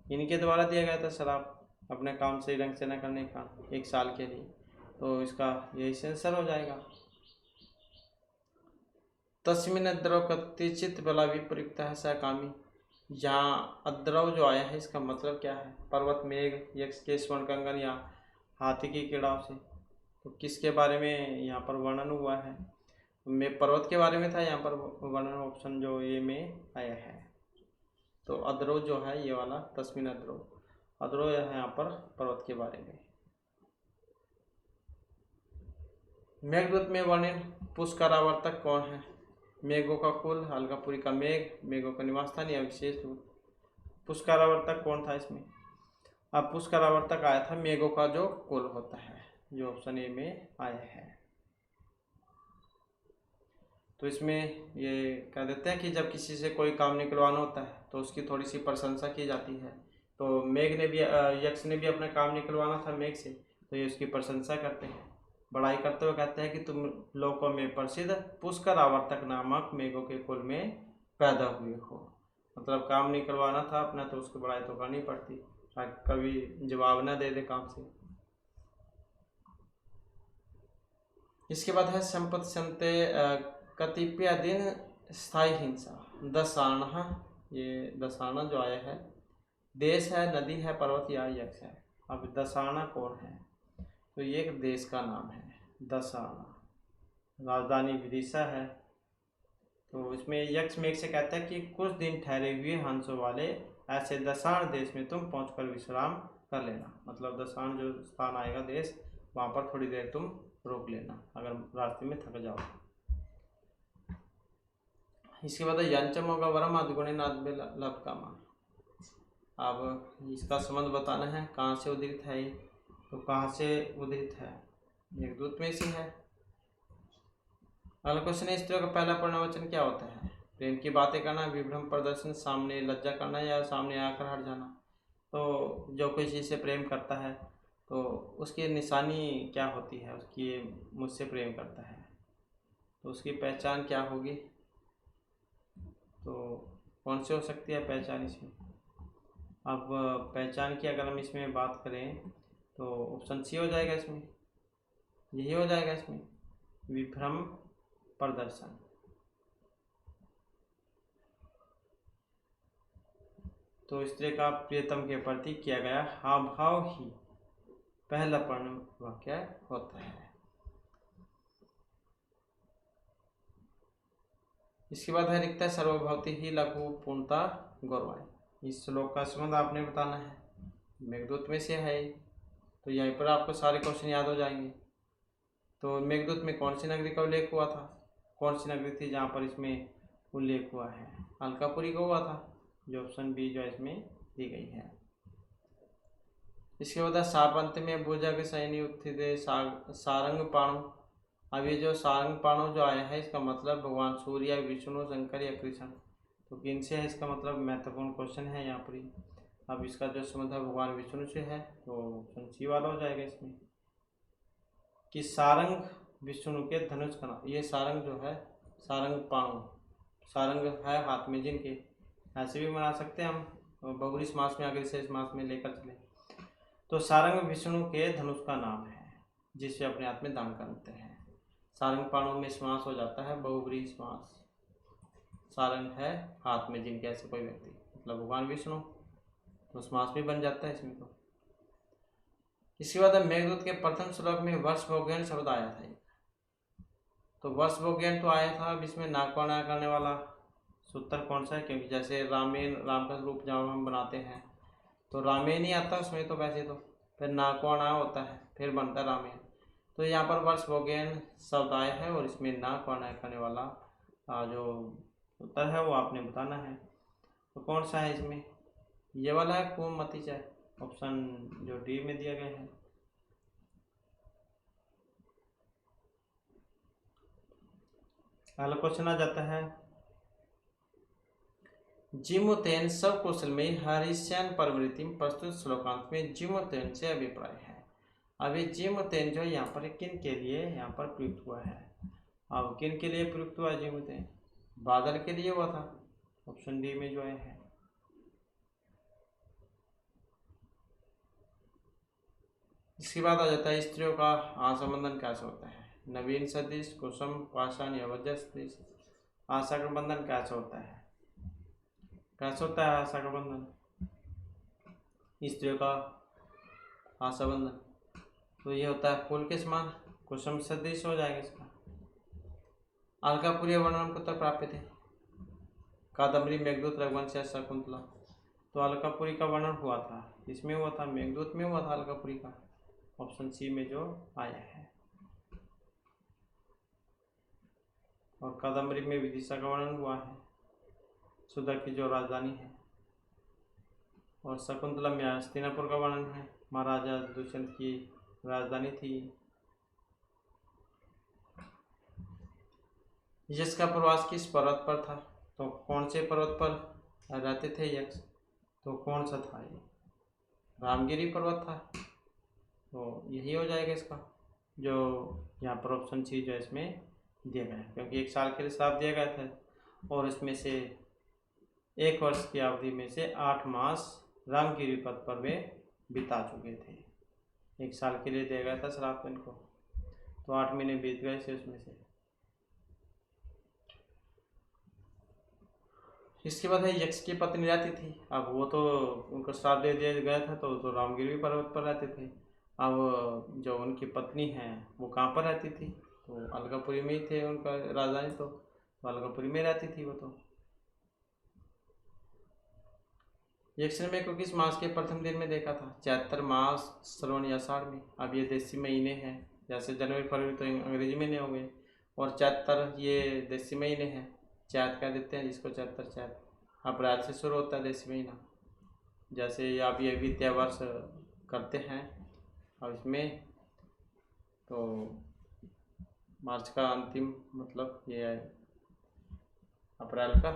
इनके द्वारा दिया गया था श्राप, अपने काम सही ढंग से न करने का 1 साल के लिए, तो इसका यही सेंसर हो जाएगा। तस्मिन अद्रव कतिचित बला विप्रयुक्त है सकामी। यहाँ अद्रव जो आया है इसका मतलब क्या है? पर्वत, मेघ, यक्ष के स्वर्ण कंगन या हाथी की क्रीड़ा से। तो किसके बारे में यहाँ पर वर्णन हुआ है? में पर्वत के बारे में था यहाँ पर वर्णन, ऑप्शन जो ये में आया है। तो अद्रव जो है ये वाला तस्मिन अद्रव, अद्रव है यहाँ पर पर्वत के बारे में। मेघदूत में वर्णन पुष्करावर्तक कौन है? मेघों का कुल, अलकापुरी का मेघ, मेघों का निवास स्थान या विशेष दूत। पुष्करावर्तक कौन था इसमें? अब पुष्करावर्तक आया था मेघों का जो कुल होता है, जो ऑप्शन ए में आया है। तो इसमें ये कह देते हैं कि जब किसी से कोई काम निकलवाना होता है तो उसकी थोड़ी सी प्रशंसा की जाती है। तो मेघ ने भी, यक्ष ने भी अपना काम निकलवाना था मेघ से, तो ये उसकी प्रशंसा करते हैं, बड़ाई करते हुए कहते हैं कि तुम लोकों में प्रसिद्ध पुष्कर आवर्तक नामक मेघों के कुल में पैदा हुए हो। मतलब काम निकलवाना था अपना तो उसकी बड़ाई तो करनी पड़ती, कभी जवाब न दे दे काम से। इसके बाद है संपत्ति संते कतिपय दिन स्थायी हिंसा। दशाणा, ये दशाणा जो आया है देश है, नदी है, पर्वत या यक्ष है। अब दशाणा कौन है? तो ये एक देश का नाम है दशाणा, राजधानी विदिशा है। तो इसमें यक्ष मेघ से कहता है कि कुछ दिन ठहरे हुए हंसों वाले ऐसे दशाण देश में तुम पहुंचकर विश्राम कर लेना। मतलब दशाण जो स्थान आएगा देश, वहाँ पर थोड़ी देर तुम रोक लेना अगर रास्ते में थक जाओ। इसके बाद यंचम होगा वरम आदिगुणे नाद लभ कामा। अब इसका संबंध बताना है, कहाँ से उद्धृत है ये? तो कहाँ से उद्धृत है? मेघदूत में से है। अगला क्वेश्चन है स्त्रियों का पहला पूर्णवचन क्या होता है? प्रेम की बातें करना, विभ्रम प्रदर्शन, सामने लज्जा करना या सामने आकर हट जाना। तो जो कोई चीज़ से प्रेम करता है तो उसकी निशानी क्या होती है उसकी? मुझसे प्रेम करता है तो उसकी पहचान क्या होगी? तो कौन सी हो सकती है पहचान इसमें? अब पहचान की अगर हम इसमें बात करें तो ऑप्शन सी हो जाएगा, इसमें यही हो जाएगा इसमें, विभ्रम प्रदर्शन। तो स्त्री का प्रियतम के प्रति किया गया हाव भाव ही पहला पर्ण वाक्य होता है। इसके बाद है रिक्ता सर्वभवति ही लघु पूर्णता गौरवाय। इस श्लोक का संबंध आपने बताना है, मेघदूत में से है, तो यहीं पर आपको सारे क्वेश्चन याद हो जाएंगे। तो मेघदूत में कौन सी नगरी का उल्लेख हुआ था, कौन सी नगरी थी जहाँ पर इसमें उल्लेख हुआ है, अलकापुरी का हुआ था, जो ऑप्शन बी जो इसमें दी गई है। इसके बाद सापंत में भुजग सैनी उत्थित सारंग पाणु। अब ये जो सारंग पाणु जो आया है, इसका मतलब भगवान सूर्य, विष्णु, शंकर या कृष्ण, तो किन से है इसका मतलब, महत्वपूर्ण क्वेश्चन है यहाँ पर। अब इसका जो संबंध है भगवान विष्णु से है, तो ऑप्शन सी वाला हो जाएगा इसमें कि सारंग विष्णु के धनुष का नाम। ये सारंग जो है, सारंग पाणु, सारंग है हाथ में जिनके, ऐसे भी बना सकते हैं हम, बहुब्री समास में अगर शेष समास में लेकर चले, तो सारंग विष्णु के धनुष का नाम है जिसे अपने हाथ में धारण करते हैं। सारंग पाणु में समास हो जाता है बहुब्री समास। सारंग है हाथ में जिनके, ऐसे कोई व्यक्ति मतलब भगवान विष्णु, तो समास भी बन जाता है इसमें। तो इसके बाद मेघदूत के प्रथम श्लोक में वर्ष भोग्यन शब्द आया था, तो वर्ष भोग्यन तो आया था। अब इसमें नागपाना करने वाला सूत्र कौन सा है, क्योंकि जैसे रामेण, राम का रूप जब हम बनाते हैं तो रामेण ही आता है उसमें, तो वैसे तो फिर नागपाना होता है, फिर बनता है रामेण। तो यहाँ पर वर्ष भोग्यन शब्द आया है और इसमें नागपाना करने वाला जो उत्तर है वो आपने बताना है। तो कौन सा है इसमें, ये वाला है कुमति चाय, ऑप्शन जो डी में दिया गया है। अगला क्वेश्चन आ जाता है, जिमुतेन सब कौशल में हरिश्चन प्रवृत्ति प्रस्तुत श्लोकांत में जिमुतेन से अभिप्राय है। अब ये जिमुतेन जो यहाँ पर किन के लिए यहाँ पर प्रयुक्त हुआ है, अब किन के लिए प्रयुक्त हुआ है जिमुतेन, बादल के लिए हुआ था, ऑप्शन डी में जो है। इसके बाद आ जाता है स्त्रियों का आशा कैसे होता है, नवीन सदिश, कुसुम, पाषाण या वज्र सदिश। आशा का बंधन कैसे होता है, कैसे होता है आशा का बंधन, स्त्रियों का आशा बंधन, तो ये होता है फूल के समान, कुसुम सदृश हो जाएगा इसका। अलकापुरी वर्णन को तो प्राप्त थे, कादम्बरी, मेघदूत, रघुवंश या शकुंतला। तो अलकापुरी का वर्णन हुआ था, इसमें हुआ था, मेघदूत में हुआ था अलकापुरी का, ऑप्शन सी में जो आया है। और कादम्बरी में विदिशा का वर्णन हुआ है, सुधा की जो राजधानी है। और शकुंतला में हस्तिनापुर का वर्णन है, महाराजा दुष्यंत की राजधानी थी। यक्ष का प्रवास किस पर्वत पर था, तो कौन से पर्वत पर रहते थे यक्ष, तो कौन सा था ये, रामगिरी पर्वत था, तो यही हो जाएगा इसका जो यहाँ पर ऑप्शन सी जो इसमें दिया गया है, क्योंकि 1 साल के लिए श्राप दिया गया था और इसमें से 1 वर्ष की अवधि में से 8 मास रामगिरी पद पर वे बिता चुके थे। 1 साल के लिए दिया गया था श्राप इनको, तो 8 महीने बीत गए थे उसमें से। इसके बाद है यक्ष की पत्नी रहती थी, अब वो तो उनको श्राप दे दिया गया था, तो रामगिरी पर्वत पर रहते थे। अब जो उनकी पत्नी है वो कहाँ पर रहती थी, तो अलकापुरी में ही थे उनका राजधानी, तो अलकापुरी में रहती थी वो। तो यक्ष ने को किस मास के प्रथम दिन में देखा था, चैत्र मास, श्रवण या आषाढ़ में। अब ये देसी महीने हैं, जैसे जनवरी फरवरी तो अंग्रेजी महीने हो गए, और चैत्र ये देसी महीने हैं, चैत कह देते हैं जिसको, चैत्र चैत अप्रैल से शुरू होता है देसी महीना। जैसे आप ये विद्या वर्ष करते हैं अब इसमें, तो मार्च का अंतिम मतलब ये है अप्रैल का।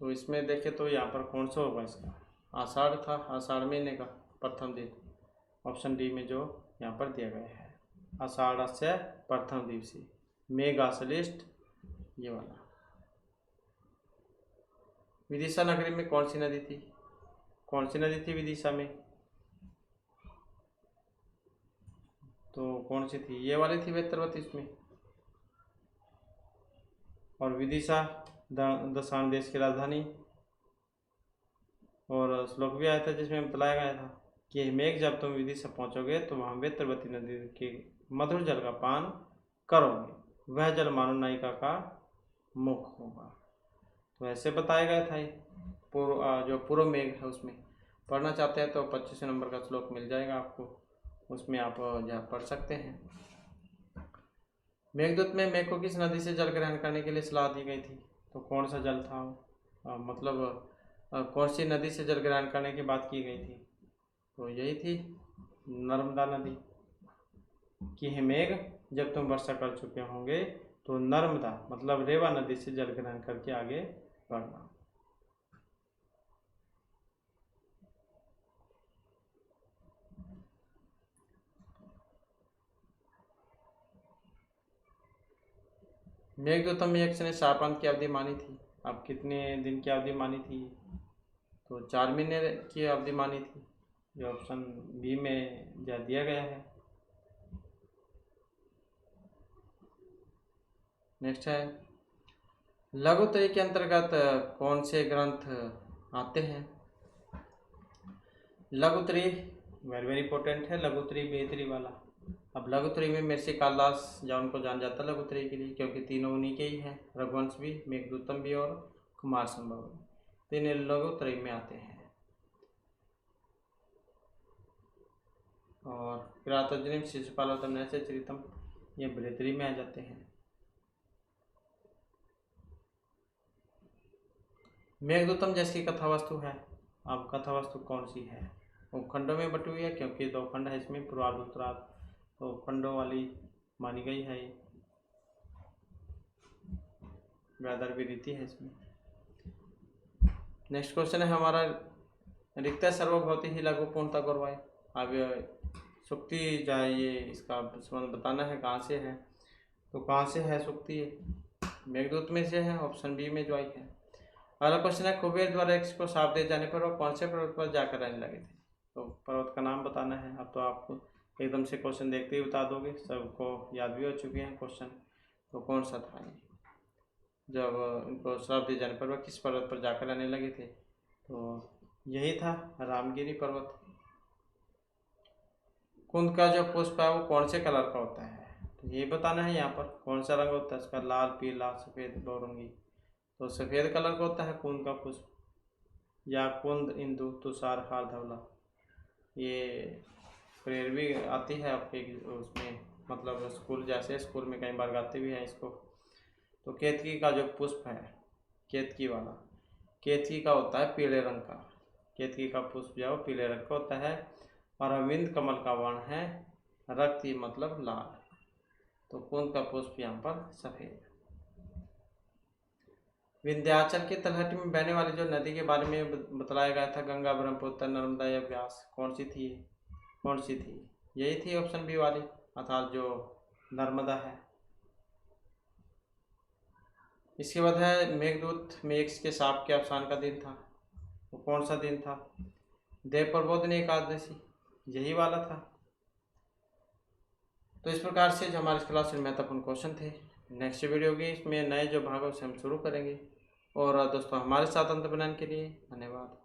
तो इसमें देखें तो यहाँ पर कौन सा होगा इसका, आषाढ़ था, आषाढ़ महीने का प्रथम दिन, ऑप्शन डी में जो यहाँ पर दिया गया है, आषाढ़ से प्रथम दिवसी मेघ आश्लिष्ट, ये वाला। विदिशा नगरी में कौन सी नदी थी, कौन सी नदी थी विदिशा में, तो कौन सी थी, ये वाली थी वेत्रवती इसमें। और विदिशा दशान देश की राजधानी, और श्लोक भी आया था जिसमें बताया गया था कि मेघ जब तुम विदिशा पहुंचोगे तो वहाँ वेत्रवती नदी के मधुर जल का पान करोगे वह जल मानो नायिका का मुख होगा। तो ऐसे बताया गया था। जो पूर्व मेघ है उसमें पढ़ना चाहते हैं तो 25 नंबर का श्लोक मिल जाएगा आपको, उसमें आप जहाँ पढ़ सकते हैं। मेघदूत में मेघ को किस नदी से जल ग्रहण करने के लिए सलाह दी गई थी? तो कौन सा जल था? कौन सी नदी से जल ग्रहण करने की बात की गई थी? तो यही थी नर्मदा नदी। कि हे मेघ जब तुम वर्षा कर चुके होंगे तो नर्मदा मतलब रेवा नदी से जल ग्रहण करके आगे बढ़ना। मेघदूतम यक्ष ने शापांत की अवधि मानी थी। अब कितने दिन की अवधि मानी थी? तो 4 महीने की अवधि मानी थी, जो ऑप्शन बी में दिया गया है। नेक्स्ट है लघुत्रयी के अंतर्गत कौन से ग्रंथ आते हैं? लघुत्रयी वेरी इंपॉर्टेंट है, लघुत्रयी बेहतरी वाला। अब लघुत्रयी में महर्षि कालिदास जौन को जान जाता है लघुत्रयी के लिए, क्योंकि तीनों उन्हीं के ही हैं, रघुवंश भी, मेघदूतम भी और कुमार संभव भी, तीनों लघुत्रयी में आते हैं। और किरातोजनिम, शिशुपालोत्तम, नैषधीयचरितम ये बेहतरी में आ जाते हैं। मेघदूतम जैसी कथा वस्तु है। अब कथा वस्तु कौन सी है? उपखंडों में बटी हुई है, क्योंकि 2 खंड है इसमें, पूर्वार्ध उत्तरार्ध, तो उपखंडों वाली मानी गई है। वेदर भी रीति है इसमें। नेक्स्ट क्वेश्चन है हमारा रिक्त सर्वभौति ही लघु पूर्णता गौरवाय। अब सुक्ति जाए ये इसका संबंध बताना है कहाँ से है। तो कहाँ से है सुक्ति? मेघदूत में से है, ऑप्शन बी में जो आई है। अगला क्वेश्चन है कुबेर द्वारा यक्ष को शाप दिए जाने पर वो कौन से पर्वत पर जाकर रहने लगे थे? तो पर्वत का नाम बताना है। अब तो आपको एकदम से क्वेश्चन देखते ही बता दोगे, सबको याद भी हो चुके हैं क्वेश्चन। तो कौन सा था ये जब उनको श्राप दिए जाने पर वह किस पर्वत पर जाकर रहने लगे थे? तो यही था रामगिरी पर्वत। कुंद का जो पुष्प है वो कौन से कलर का होता है? तो ये बताना है यहाँ पर कौन सा रंग होता है इसका, लाल, पीला, सफ़ेद, बहुरंगी। तो सफ़ेद कलर का होता है कुंद का पुष्प, या कुंद, इंदु, तुषार, हार, धवला। ये प्रेयर भी आती है आपके उसमें, मतलब स्कूल, जैसे स्कूल में कई बार गाते भी हैं इसको। तो केतकी का जो पुष्प है, केतकी वाला, केतकी का होता है पीले रंग का। केतकी का पुष्प जो पीले रंग का होता है। और अरविंद कमल का वर्ण है रक्ति मतलब लाल। तो कुंद का पुष्प यहाँ पर सफ़ेद। विंध्याचल की तलहटी में बहने वाली जो नदी के बारे में बतलाया गया था, गंगा, ब्रह्मपुत्र, नर्मदा या व्यास, कौन सी थी? यही थी ऑप्शन बी वाली, अर्थात जो नर्मदा है। इसके बाद है मेघदूत में यक्ष के शाप के अवसान का दिन था। वो कौन सा दिन था? देव प्रबोधिनी एकादशी, यही वाला था। तो इस प्रकार से जो हमारे क्लास में महत्वपूर्ण क्वेश्चन थे। नेक्स्ट वीडियो की इसमें नए जो भागों से हम शुरू करेंगे। और दोस्तों हमारे साथ अंत बनाने के लिए धन्यवाद।